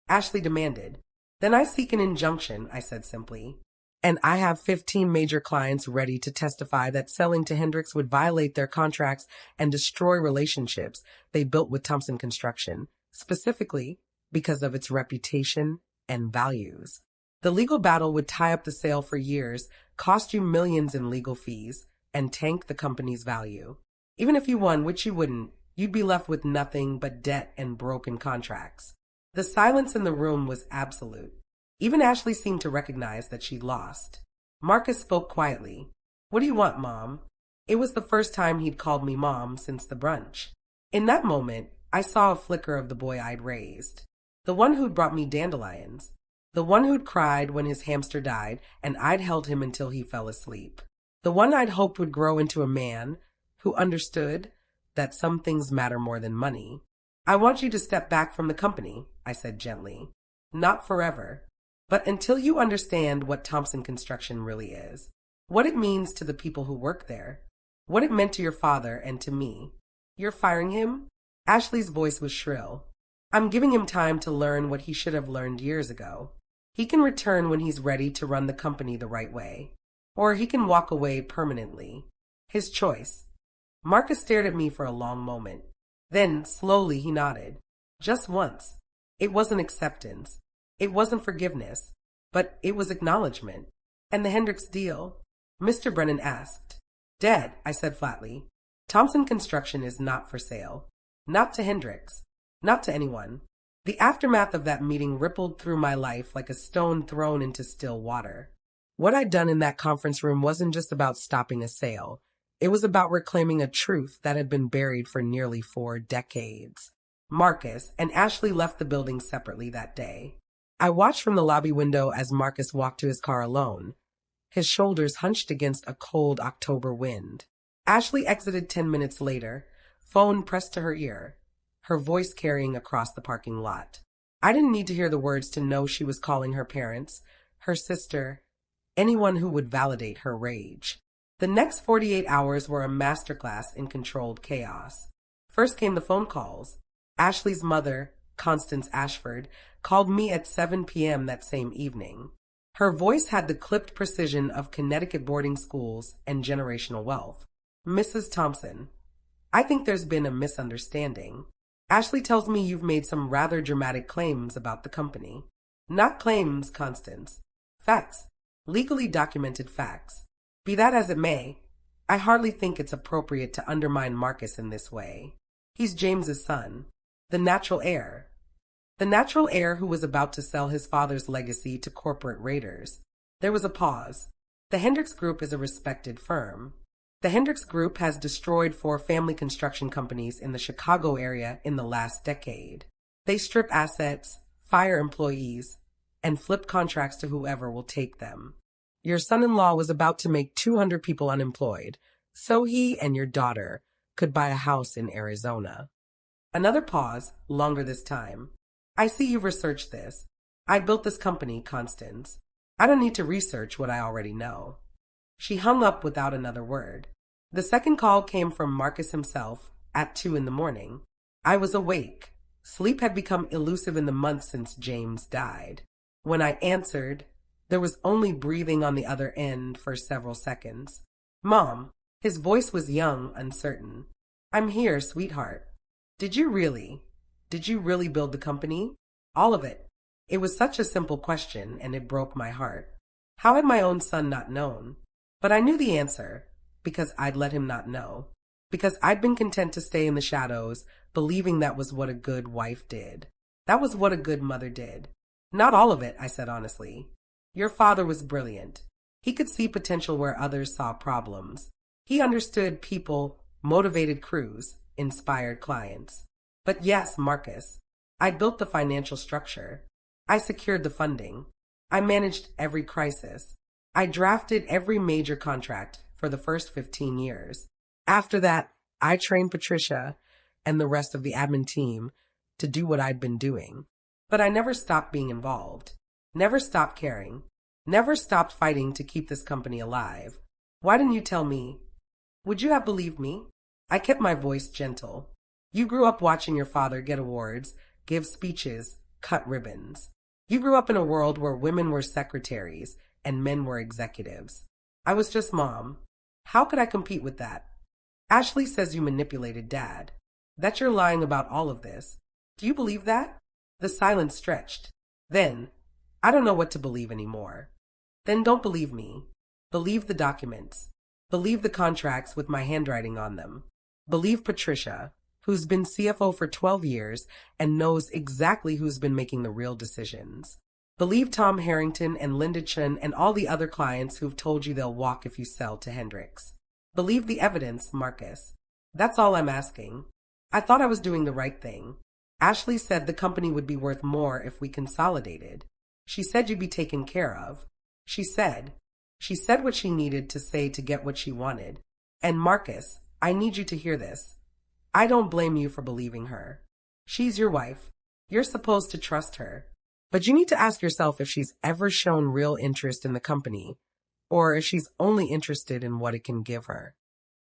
A: Ashley demanded, then I seek an injunction, I said simply. And I have 15 major clients ready to testify that selling to Hendricks would violate their contracts and destroy relationships they built with Thompson Construction, specifically because of its reputation and values. The legal battle would tie up the sale for years, cost you millions in legal fees, and tank the company's value. Even if you won, which you wouldn't, you'd be left with nothing but debt and broken contracts. The silence in the room was absolute. Even Ashley seemed to recognize that she'd lost. Marcus spoke quietly. What do you want, Mom? It was the first time he'd called me Mom since the brunch. In that moment, I saw a flicker of the boy I'd raised. The one who'd brought me dandelions. The one who'd cried when his hamster died and I'd held him until he fell asleep. The one I'd hoped would grow into a man who understood that some things matter more than money. I want you to step back from the company, I said gently. Not forever, but until you understand what Thompson Construction really is, what it means to the people who work there, what it meant to your father and to me. You're firing him? Ashley's voice was shrill. I'm giving him time to learn what he should have learned years ago. He can return when he's ready to run the company the right way. Or he can walk away permanently. His choice. Marcus stared at me for a long moment. Then, slowly, he nodded. Just once. It wasn't acceptance. It wasn't forgiveness. But it was acknowledgement. And the Hendricks deal? Mr. Brennan asked. Dead, I said flatly. Thompson Construction is not for sale. Not to Hendricks. Not to anyone. The aftermath of that meeting rippled through my life like a stone thrown into still water. What I'd done in that conference room wasn't just about stopping a sale. It was about reclaiming a truth that had been buried for nearly 4 decades. Marcus and Ashley left the building separately that day. I watched from the lobby window as Marcus walked to his car alone, his shoulders hunched against a cold October wind. Ashley exited 10 minutes later, phone pressed to her ear, her voice carrying across the parking lot. I didn't need to hear the words to know she was calling her parents, her sister, anyone who would validate her rage. The next 48 hours were a masterclass in controlled chaos. First came the phone calls. Ashley's mother, Constance Ashford, called me at 7 p.m. that same evening. Her voice had the clipped precision of Connecticut boarding schools and generational wealth. Mrs. Thompson, I think there's been a misunderstanding. Ashley tells me you've made some rather dramatic claims about the company. Not claims, Constance. Facts. Legally documented facts. Be that as it may, I hardly think it's appropriate to undermine Marcus in this way. He's James's son, the natural heir. The natural heir who was about to sell his father's legacy to corporate raiders. There was a pause. The Hendricks Group is a respected firm. The Hendricks Group has destroyed 4 family construction companies in the Chicago area in the last decade. They strip assets, fire employees, and flip contracts to whoever will take them. Your son-in-law was about to make 200 people unemployed, so he and your daughter could buy a house in Arizona. Another pause, longer this time. I see you've researched this. I built this company, Constance. I don't need to research what I already know. She hung up without another word. The second call came from Marcus himself at 2 in the morning. I was awake. Sleep had become elusive in the months since James died. When I answered, there was only breathing on the other end for several seconds. Mom, his voice was young, uncertain. I'm here, sweetheart. Did you really build the company? All of it. It was such a simple question, and it broke my heart. How had my own son not known? But I knew the answer, because I'd let him not know. Because I'd been content to stay in the shadows, believing that was what a good wife did. That was what a good mother did. Not all of it, I said honestly. Your father was brilliant. He could see potential where others saw problems. He understood people, motivated crews, inspired clients. But yes, Marcus, I built the financial structure. I secured the funding. I managed every crisis. I drafted every major contract for the first 15 years. After that, I trained Patricia and the rest of the admin team to do what I'd been doing. But I never stopped being involved. Never stopped caring. Never stopped fighting to keep this company alive. Why didn't you tell me? Would you have believed me? I kept my voice gentle. You grew up watching your father get awards, give speeches, cut ribbons. You grew up in a world where women were secretaries and men were executives. I was just mom. How could I compete with that? Ashley says you manipulated Dad. That you're lying about all of this. Do you believe that? The silence stretched. Then, I don't know what to believe anymore. Then don't believe me. Believe the documents. Believe the contracts with my handwriting on them. Believe Patricia, who's been CFO for 12 years and knows exactly who's been making the real decisions. Believe Tom Harrington and Linda Chen and all the other clients who've told you they'll walk if you sell to Hendricks. Believe the evidence, Marcus. That's all I'm asking. I thought I was doing the right thing. Ashley said the company would be worth more if we consolidated. She said you'd be taken care of. She said what she needed to say to get what she wanted. And Marcus, I need you to hear this. I don't blame you for believing her. She's your wife. You're supposed to trust her. But you need to ask yourself if she's ever shown real interest in the company, or if she's only interested in what it can give her.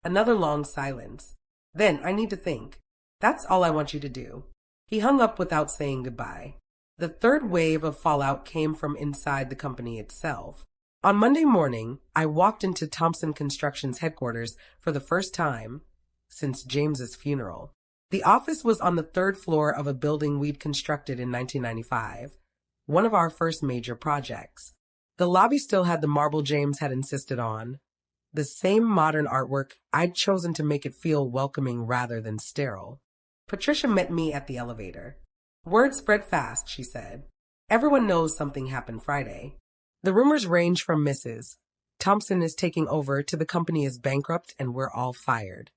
A: Another long silence. Then I need to think. That's all I want you to do. He hung up without saying goodbye. The third wave of fallout came from inside the company itself. On Monday morning, I walked into Thompson Construction's headquarters for the first time since James's funeral. The office was on the 3rd floor of a building we'd constructed in 1995, one of our first major projects. The lobby still had the marble James had insisted on, the same modern artwork I'd chosen to make it feel welcoming rather than sterile. Patricia met me at the elevator. Word spread fast, she said. Everyone knows something happened Friday. The rumors range from Mrs. Thompson is taking over to the company is bankrupt and we're all fired.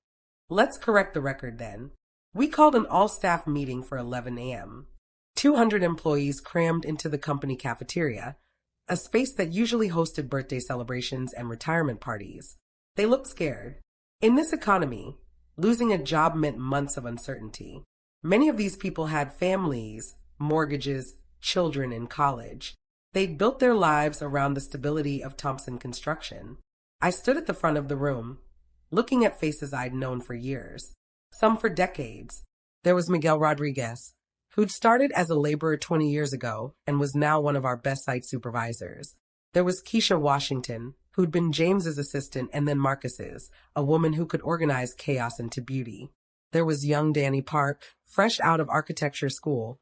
A: Let's correct the record then. We called an all-staff meeting for 11 a.m. 200 employees crammed into the company cafeteria, a space that usually hosted birthday celebrations and retirement parties. They looked scared. In this economy, losing a job meant months of uncertainty. Many of these people had families, mortgages, children in college. They'd built their lives around the stability of Thompson Construction. I stood at the front of the room, looking at faces I'd known for years, some for decades. There was Miguel Rodriguez, who'd started as a laborer 20 years ago and was now one of our best site supervisors. There was Keisha Washington, who'd been James's assistant and then Marcus's, a woman who could organize chaos into beauty. There was young Danny Park, fresh out of architecture school,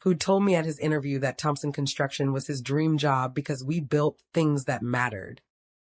A: who'd told me at his interview that Thompson Construction was his dream job because we built things that mattered.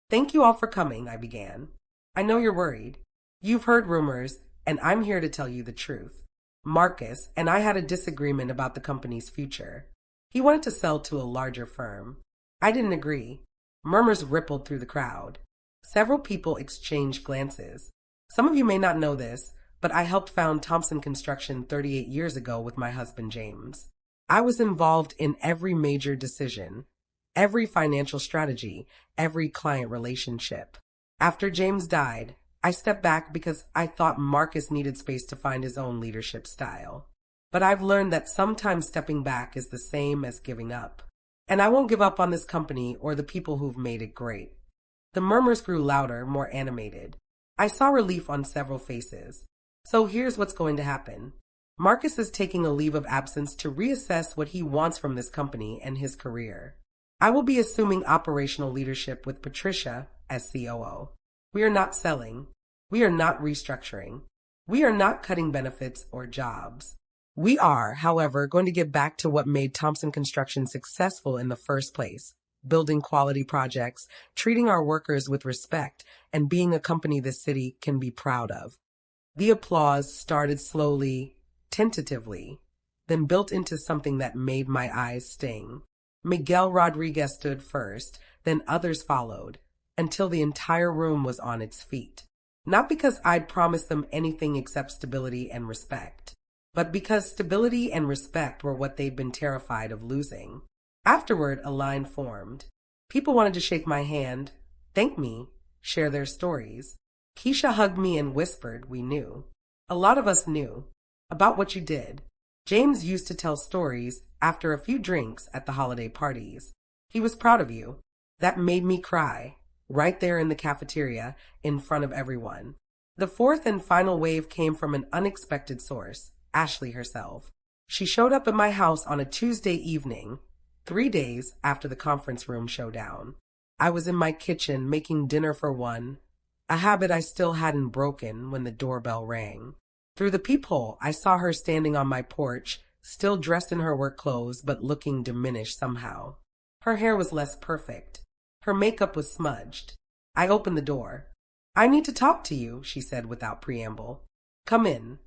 A: Thank you all for coming, I began. I know you're worried. You've heard rumors, and I'm here to tell you the truth. Marcus and I had a disagreement about the company's future. He wanted to sell to a larger firm. I didn't agree. Murmurs rippled through the crowd. Several people exchanged glances. Some of you may not know this, but I helped found Thompson Construction 38 years ago with my husband James. I was involved in every major decision, every financial strategy, every client relationship. After James died, I stepped back because I thought Marcus needed space to find his own leadership style. But I've learned that sometimes stepping back is the same as giving up. And I won't give up on this company or the people who've made it great. The murmurs grew louder, more animated. I saw relief on several faces. So here's what's going to happen. Marcus is taking a leave of absence to reassess what he wants from this company and his career. I will be assuming operational leadership with Patricia as COO. We are not selling. We are not restructuring. We are not cutting benefits or jobs. We are, however, going to get back to what made Thompson Construction successful in the first place, building quality projects, treating our workers with respect, and being a company the city can be proud of. The applause started slowly, tentatively, then built into something that made my eyes sting. Miguel Rodriguez stood first, then others followed, until the entire room was on its feet. Not because I'd promised them anything except stability and respect, but because stability and respect were what they'd been terrified of losing. Afterward, a line formed. People wanted to shake my hand, thank me, share their stories. Keisha hugged me and whispered we knew. A lot of us knew about what you did. James used to tell stories after a few drinks at the holiday parties. He was proud of you. That made me cry, right there in the cafeteria, in front of everyone. The fourth and final wave came from an unexpected source, Ashley herself. She showed up at my house on a Tuesday evening, 3 days after the conference room showdown. I was in my kitchen making dinner for one, a habit I still hadn't broken when the doorbell rang. Through the peephole, I saw her standing on my porch, still dressed in her work clothes but looking diminished somehow. Her hair was less perfect. Her makeup was smudged. I opened the door. I need to talk to you, she said without preamble. Come in.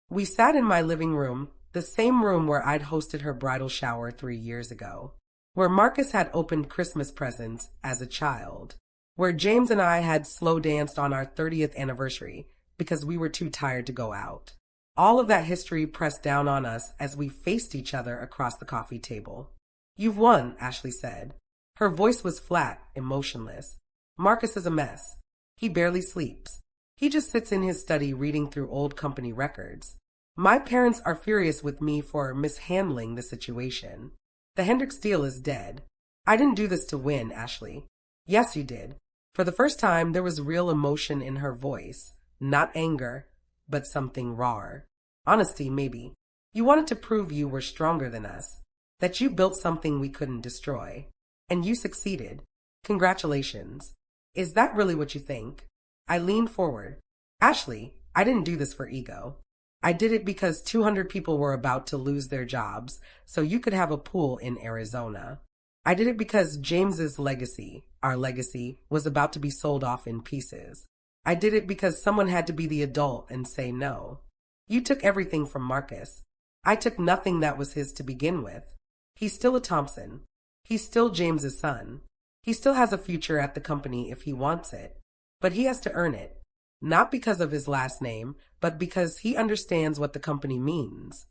A: We sat in my living room, the same room where I'd hosted her bridal shower 3 years ago, where Marcus had opened Christmas presents as a child, where James and I had slow danced on our 30th anniversary because we were too tired to go out. All of that history pressed down on us as we faced each other across the coffee table. You've won, Ashley said. Her voice was flat, emotionless. Marcus is a mess. He barely sleeps. He just sits in his study reading through old company records. My parents are furious with me for mishandling the situation. The Hendricks deal is dead. I didn't do this to win, Ashley. Yes, you did. For the first time, there was real emotion in her voice. Not anger, but something raw. Honesty, maybe. You wanted to prove you were stronger than us, that you built something we couldn't destroy. And you succeeded. Congratulations. Is that really what you think? I leaned forward. Ashley, I didn't do this for ego. I did it because 200 people were about to lose their jobs, so you could have a pool in Arizona. I did it because James's legacy, our legacy, was about to be sold off in pieces. I did it because someone had to be the adult and say no. You took everything from Marcus. I took nothing that was his to begin with. He's still a Thompson. He's still James's son. He still has a future at the company if he wants it. But he has to earn it. Not because of his last name, but because he understands what the company means.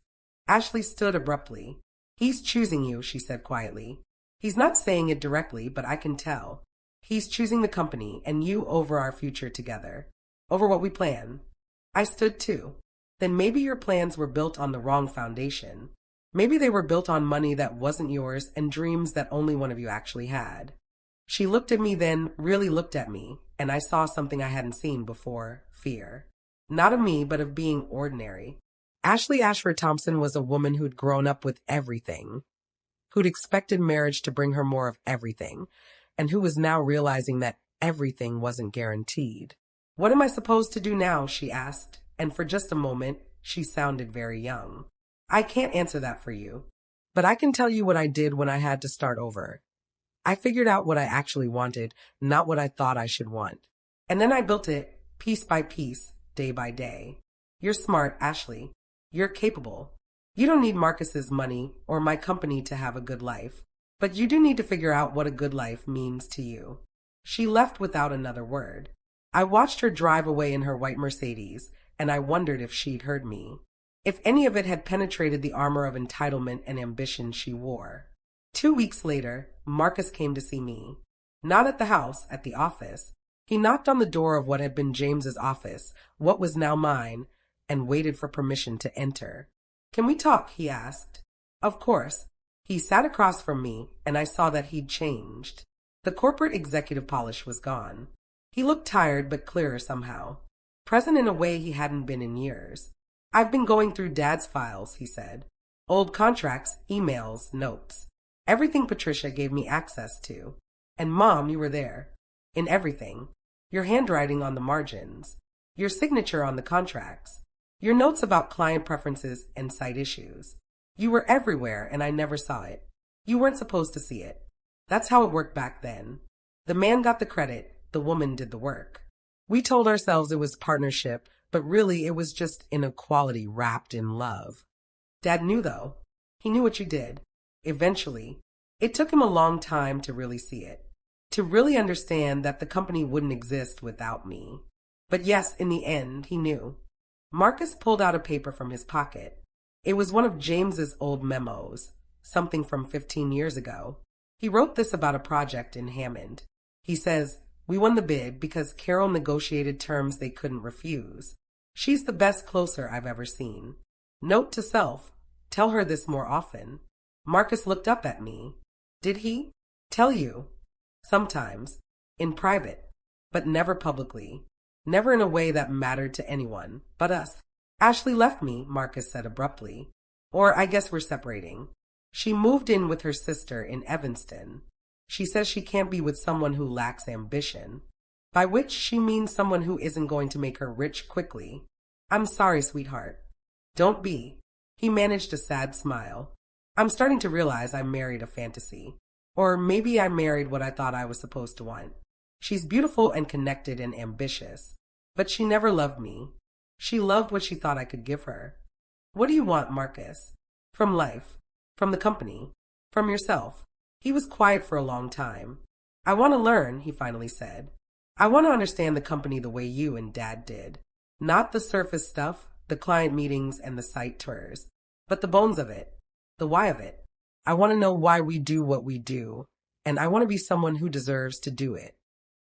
A: Ashley stood abruptly. He's choosing you, she said quietly. He's not saying it directly, but I can tell. He's choosing the company and you over our future together. Over what we plan. I stood too. Then maybe your plans were built on the wrong foundation. Maybe they were built on money that wasn't yours and dreams that only one of you actually had. She looked at me then, really looked at me, and I saw something I hadn't seen before, fear. Not of me, but of being ordinary. Ashley Ashford Thompson was a woman who'd grown up with everything, who'd expected marriage to bring her more of everything, and who was now realizing that everything wasn't guaranteed. What am I supposed to do now? She asked, and for just a moment, she sounded very young. I can't answer that for you, but I can tell you what I did when I had to start over. I figured out what I actually wanted, not what I thought I should want. And then I built it, piece by piece, day by day. You're smart, Ashley. You're capable. You don't need Marcus's money or my company to have a good life, but you do need to figure out what a good life means to you. She left without another word. I watched her drive away in her white Mercedes, and I wondered if she'd heard me. If any of it had penetrated the armor of entitlement and ambition she wore. 2 weeks later, Marcus came to see me. Not at the house, at the office. He knocked on the door of what had been James's office, what was now mine, and waited for permission to enter. Can we talk? He asked. Of course. He sat across from me, and I saw that he'd changed. The corporate executive polish was gone. He looked tired but clearer somehow, present in a way he hadn't been in years. I've been going through Dad's files, he said. Old contracts, emails, notes. Everything Patricia gave me access to. And Mom, you were there. In everything. Your handwriting on the margins. Your signature on the contracts. Your notes about client preferences and site issues. You were everywhere and I never saw it. You weren't supposed to see it. That's how it worked back then. The man got the credit, the woman did the work. We told ourselves it was partnership, but really it was just inequality wrapped in love. Dad knew though. He knew what you did. Eventually. It took him a long time to really see it. To really understand that the company wouldn't exist without me. But yes, in the end, he knew. Marcus pulled out a paper from his pocket. It was one of James's old memos, something from 15 years ago. He wrote this about a project in Hammond. He says, we won the bid because Carol negotiated terms they couldn't refuse. She's the best closer I've ever seen. Note to self, tell her this more often. Marcus looked up at me. Did he? Tell you. Sometimes. In private. But never publicly. Never in a way that mattered to anyone but us. Ashley left me, Marcus said abruptly. Or I guess we're separating. She moved in with her sister in Evanston. She says she can't be with someone who lacks ambition. By which she means someone who isn't going to make her rich quickly. I'm sorry, sweetheart. Don't be. He managed a sad smile. I'm starting to realize I married a fantasy. Or maybe I married what I thought I was supposed to want. She's beautiful and connected and ambitious. But she never loved me. She loved what she thought I could give her. What do you want, Marcus? From life. From the company. From yourself. He was quiet for a long time. I want to learn, he finally said. I want to understand the company the way you and Dad did. Not the surface stuff, the client meetings and the site tours, but the bones of it, the why of it. I want to know why we do what we do, and I want to be someone who deserves to do it.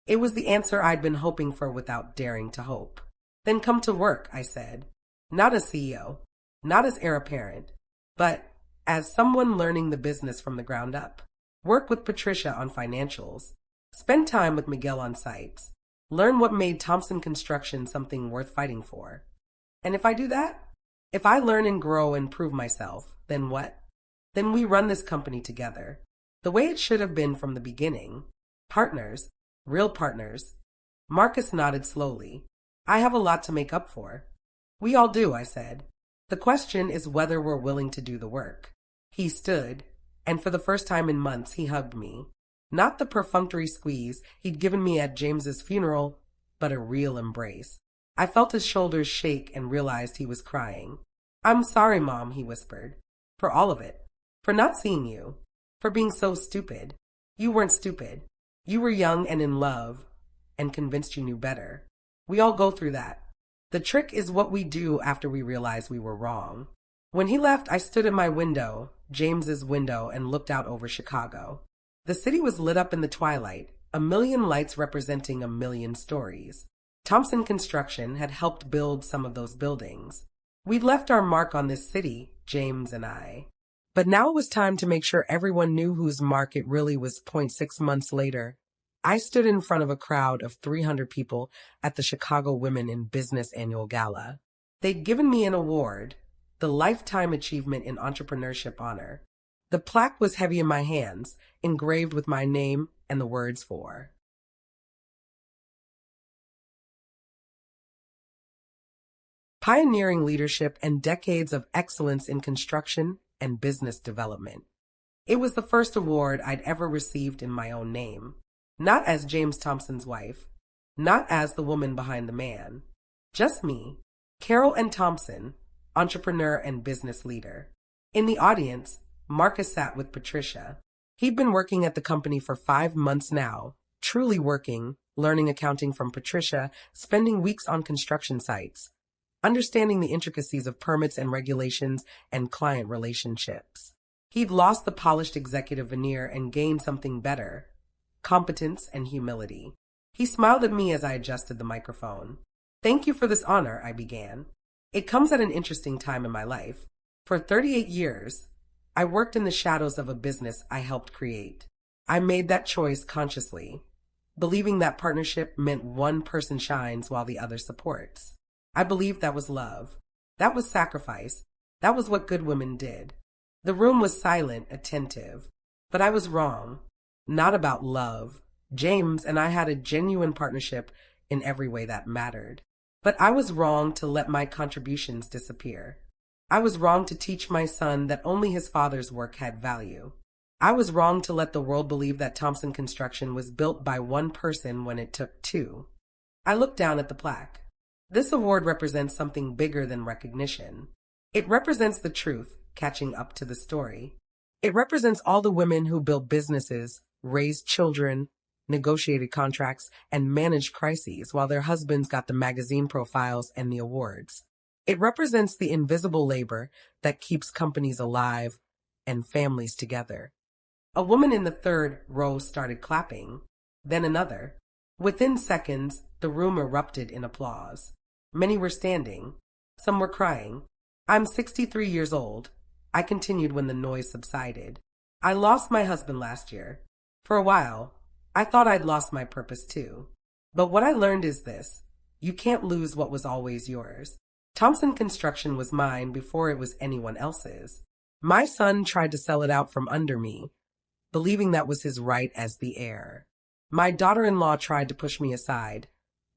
A: It was the answer I'd been hoping for without daring to hope. Then come to work, I said. Not as CEO, not as heir apparent, but as someone learning the business from the ground up. Work with Patricia on financials. Spend time with Miguel on sites. Learn what made Thompson Construction something worth fighting for. And if I do that, if I learn and grow and prove myself, then what? Then we run this company together. The way it should have been from the beginning. Partners. Real partners. Marcus nodded slowly. I have a lot to make up for. We all do, I said. The question is whether we're willing to do the work. He stood, and for the first time in months he hugged me. Not the perfunctory squeeze he'd given me at James's funeral, but a real embrace. I felt his shoulders shake and realized he was crying. "I'm sorry, Mom," he whispered. "For all of it. For not seeing you. For being so stupid. You weren't stupid. You were young and in love and convinced you knew better. We all go through that. The trick is what we do after we realize we were wrong." When he left, I stood at my window, James's window, and looked out over Chicago. The city was lit up in the twilight, a million lights representing a million stories. Thompson Construction had helped build some of those buildings. We'd left our mark on this city, James and I. But now it was time to make sure everyone knew whose mark it really was. 6 months later, I stood in front of a crowd of 300 people at the Chicago Women in Business annual gala. They'd given me an award, the Lifetime Achievement in Entrepreneurship honor. The plaque was heavy in my hands, engraved with my name and the words for pioneering leadership and decades of excellence in construction and business development. It was the first award I'd ever received in my own name, not as James Thompson's wife, not as the woman behind the man, just me, Carol N. Thompson, entrepreneur and business leader. In the audience, Marcus sat with Patricia. He'd been working at the company for 5 months now, truly working, learning accounting from Patricia, spending weeks on construction sites, understanding the intricacies of permits and regulations and client relationships. He'd lost the polished executive veneer and gained something better, competence and humility. He smiled at me as I adjusted the microphone. "Thank you for this honor," I began. "It comes at an interesting time in my life. For 38 years, I worked in the shadows of a business I helped create. I made that choice consciously, believing that partnership meant one person shines while the other supports. I believed that was love. That was sacrifice. That was what good women did." The room was silent, attentive. But I was wrong. Not about love. James and I had a genuine partnership in every way that mattered. But I was wrong to let my contributions disappear. I was wrong to teach my son that only his father's work had value. I was wrong to let the world believe that Thompson Construction was built by one person when it took two. I looked down at the plaque. This award represents something bigger than recognition. It represents the truth, catching up to the story. It represents all the women who built businesses, raised children, negotiated contracts, and managed crises while their husbands got the magazine profiles and the awards. It represents the invisible labor that keeps companies alive and families together. A woman in the third row started clapping, then another. Within seconds, the room erupted in applause. Many were standing. Some were crying. "I'm 63 years old," I continued when the noise subsided. "I lost my husband last year. For a while, I thought I'd lost my purpose too. But what I learned is this: you can't lose what was always yours. Thompson Construction was mine before it was anyone else's. My son tried to sell it out from under me, believing that was his right as the heir. My daughter-in-law tried to push me aside,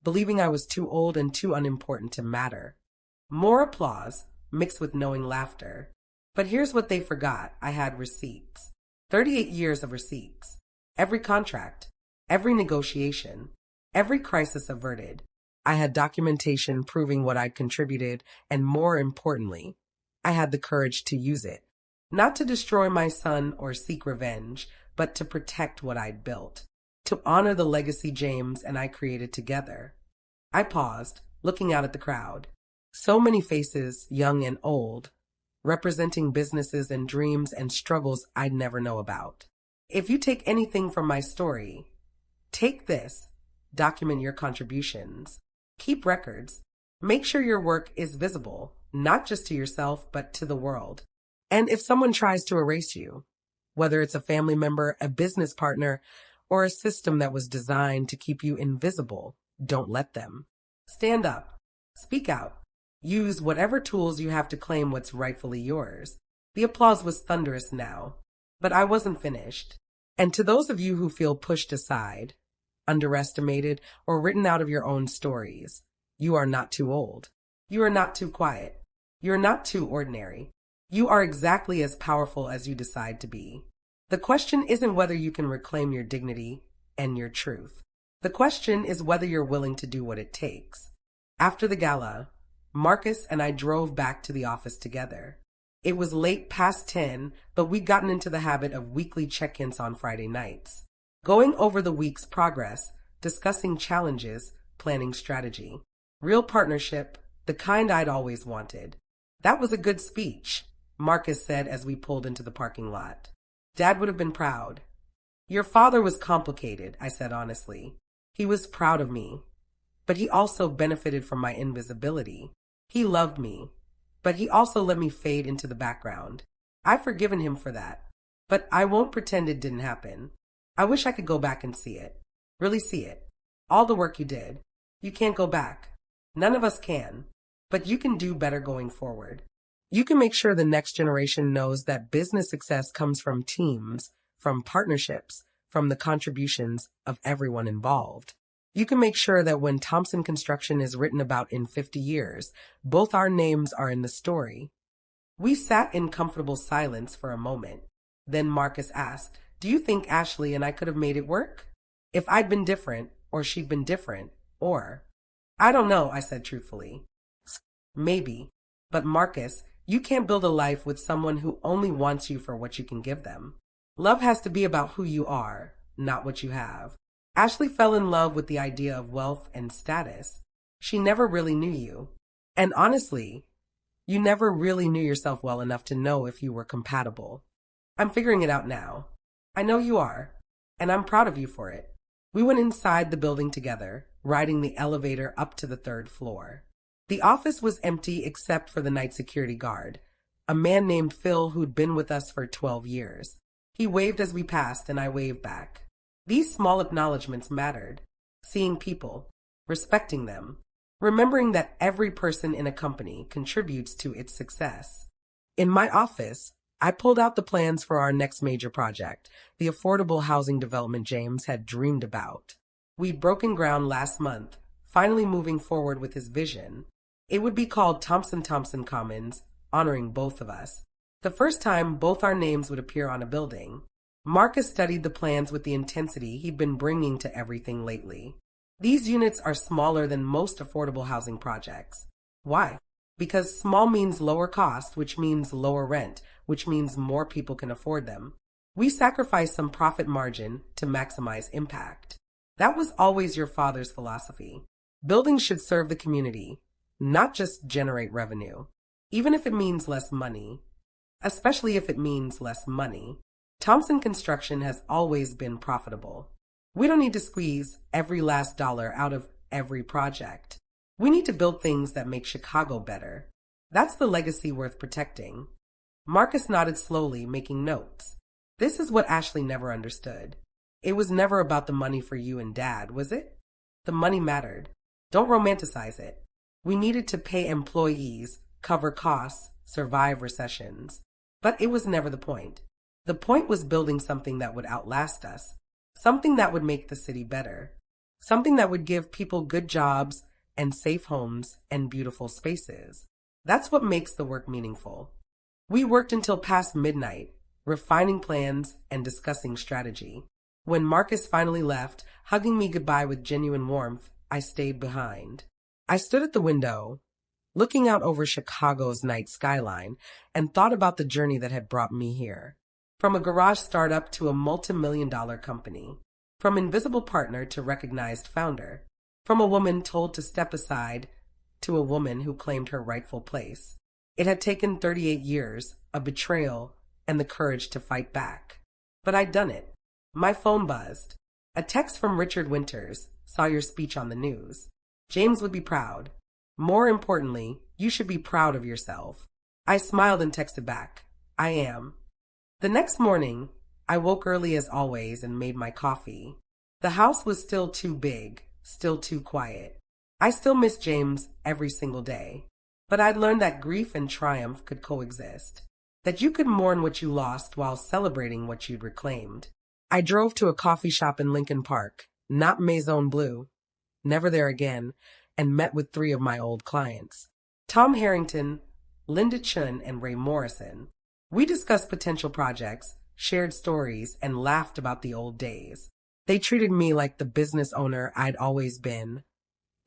A: believing I was too old and too unimportant to matter." More applause, mixed with knowing laughter. But here's what they forgot: I had receipts. 38 years of receipts. Every contract, every negotiation, every crisis averted. I had documentation proving what I'd contributed, and more importantly, I had the courage to use it. Not to destroy my son or seek revenge, but to protect what I'd built. To honor the legacy James and I created together. I paused, looking out at the crowd. So many faces, young and old, representing businesses and dreams and struggles I'd never know about. If you take anything from my story, take this. Document your contributions. Keep records. Make sure your work is visible, not just to yourself, but to the world. And if someone tries to erase you, whether it's a family member, a business partner, or a system that was designed to keep you invisible, don't let them. Stand up. Speak out. Use whatever tools you have to claim what's rightfully yours. The applause was thunderous now, but I wasn't finished. And to those of you who feel pushed aside, underestimated, or written out of your own stories, you are not too old. You are not too quiet. You are not too ordinary. You are exactly as powerful as you decide to be. The question isn't whether you can reclaim your dignity and your truth. The question is whether you're willing to do what it takes. After the gala, Marcus and I drove back to the office together. It was late past 10, but we'd gotten into the habit of weekly check-ins on Friday nights, going over the week's progress, discussing challenges, planning strategy. Real partnership, the kind I'd always wanted. That was a good speech, Marcus said as we pulled into the parking lot. Dad would have been proud. Your father was complicated, I said honestly. He was proud of me, but he also benefited from my invisibility. He loved me, but he also let me fade into the background. I've forgiven him for that, but I won't pretend it didn't happen. I wish I could go back and see it. Really see it. All the work you did. You can't go back. None of us can. But you can do better going forward. You can make sure the next generation knows that business success comes from teams, from partnerships, from the contributions of everyone involved. You can make sure that when Thompson Construction is written about in 50 years, both our names are in the story. We sat in comfortable silence for a moment. Then Marcus asked, do you think Ashley and I could have made it work? If I'd been different, or she'd been different, or... I don't know, I said truthfully. Maybe. But Marcus, you can't build a life with someone who only wants you for what you can give them. Love has to be about who you are, not what you have. Ashley fell in love with the idea of wealth and status. She never really knew you. And honestly, you never really knew yourself well enough to know if you were compatible. I'm figuring it out now. I know you are, and I'm proud of you for it. We went inside the building together, riding the elevator up to the 3rd floor. The office was empty except for the night security guard, a man named Phil who'd been with us for 12 years. He waved as we passed, and I waved back. These small acknowledgments mattered. Seeing people, respecting them, remembering that every person in a company contributes to its success. In my office, I pulled out the plans for our next major project, the affordable housing development James had dreamed about. We'd broken ground last month, finally moving forward with his vision. It would be called Thompson Commons, honoring both of us. The first time both our names would appear on a building. Marcus studied the plans with the intensity he'd been bringing to everything lately. These units are smaller than most affordable housing projects. Why? Because small means lower cost, which means lower rent, which means more people can afford them. We sacrifice some profit margin to maximize impact. That was always your father's philosophy. Buildings should serve the community, not just generate revenue. Even if it means less money. Especially if it means less money. Thompson Construction has always been profitable. We don't need to squeeze every last dollar out of every project. We need to build things that make Chicago better. That's the legacy worth protecting. Marcus nodded slowly, making notes. This is what Ashley never understood. It was never about the money for you and Dad, was it? The money mattered. Don't romanticize it. We needed to pay employees, cover costs, survive recessions. But it was never the point. The point was building something that would outlast us. Something that would make the city better. Something that would give people good jobs and safe homes and beautiful spaces. That's what makes the work meaningful. We worked until past midnight, refining plans and discussing strategy. When Marcus finally left, hugging me goodbye with genuine warmth, I stayed behind. I stood at the window, looking out over Chicago's night skyline, and thought about the journey that had brought me here. From a garage startup to a multi-million-dollar company. From invisible partner to recognized founder. From a woman told to step aside to a woman who claimed her rightful place. It had taken 38 years, a betrayal, and the courage to fight back. But I'd done it. My phone buzzed. A text from Richard Winters. Saw your speech on the news. James would be proud. More importantly, you should be proud of yourself. I smiled and texted back. I am. The next morning, I woke early as always and made my coffee. The house was still too big, still too quiet. I still missed James every single day. But I'd learned that grief and triumph could coexist. That you could mourn what you lost while celebrating what you'd reclaimed. I drove to a coffee shop in Lincoln Park, not Maison Bleu, never there again, and met with 3 of my old clients. Tom Harrington, Linda Chun, and Ray Morrison. We discussed potential projects, shared stories, and laughed about the old days. They treated me like the business owner I'd always been,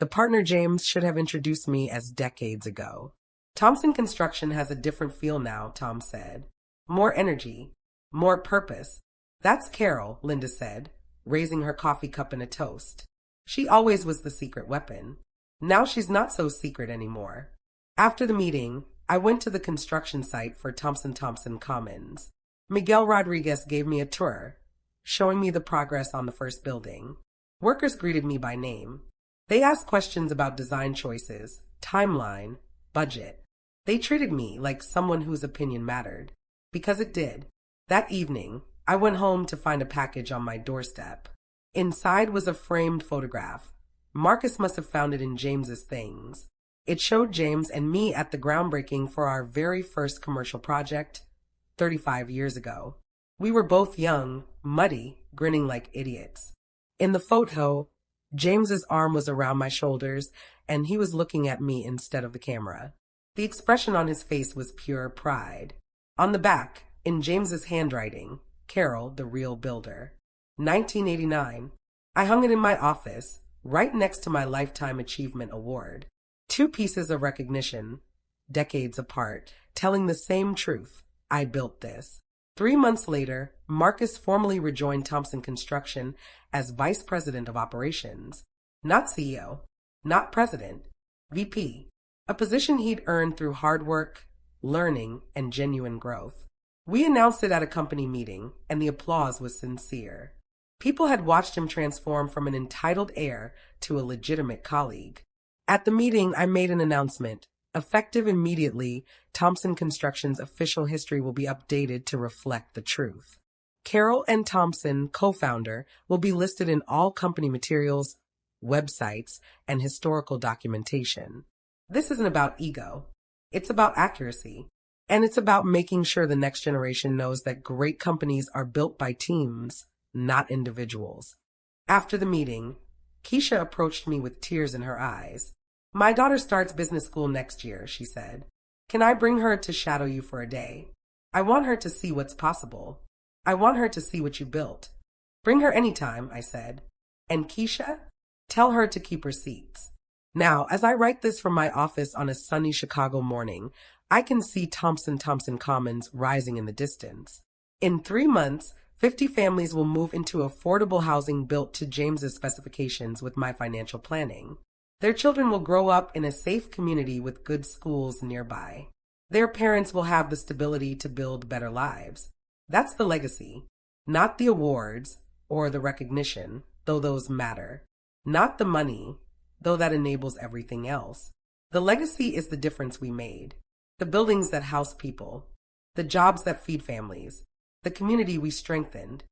A: The partner James should have introduced me as decades ago. Thompson Construction has a different feel now, Tom said. More energy, more purpose. That's Carol, Linda said, raising her coffee cup in a toast. She always was the secret weapon. Now she's not so secret anymore. After the meeting, I went to the construction site for Thompson Commons. Miguel Rodriguez gave me a tour, showing me the progress on the first building. Workers greeted me by name. They asked questions about design choices, timeline, budget. They treated me like someone whose opinion mattered. Because it did. That evening, I went home to find a package on my doorstep. Inside was a framed photograph. Marcus must have found it in James's things. It showed James and me at the groundbreaking for our very first commercial project, 35 years ago. We were both young, muddy, grinning like idiots. In the photo, James's arm was around my shoulders, and he was looking at me instead of the camera. The expression on his face was pure pride. On the back, in James's handwriting, Carol, the real builder. 1989. I hung it in my office, right next to my Lifetime Achievement Award. 2 pieces of recognition, decades apart, telling the same truth. I built this. 3 months later, Marcus formally rejoined Thompson Construction as Vice President of Operations. Not CEO, not President, VP, a position he'd earned through hard work, learning, and genuine growth. We announced it at a company meeting, and the applause was sincere. People had watched him transform from an entitled heir to a legitimate colleague. At the meeting, I made an announcement. Effective immediately, Thompson Construction's official history will be updated to reflect the truth. Carol and Thompson, co-founder, will be listed in all company materials, websites, and historical documentation. This isn't about ego. It's about accuracy. And it's about making sure the next generation knows that great companies are built by teams, not individuals. After the meeting, Keisha approached me with tears in her eyes. My daughter starts business school next year, she said. Can I bring her to shadow you for a day? I want her to see what's possible. I want her to see what you built. Bring her anytime, I said. And Keisha, tell her to keep receipts. Now, as I write this from my office on a sunny Chicago morning, I can see Thompson Commons rising in the distance. In 3 months, 50 families will move into affordable housing built to James's specifications with my financial planning. Their children will grow up in a safe community with good schools nearby. Their parents will have the stability to build better lives. That's the legacy, not the awards or the recognition, though those matter. Not the money, though that enables everything else. The legacy is the difference we made. The buildings that house people, the jobs that feed families, the community we strengthened.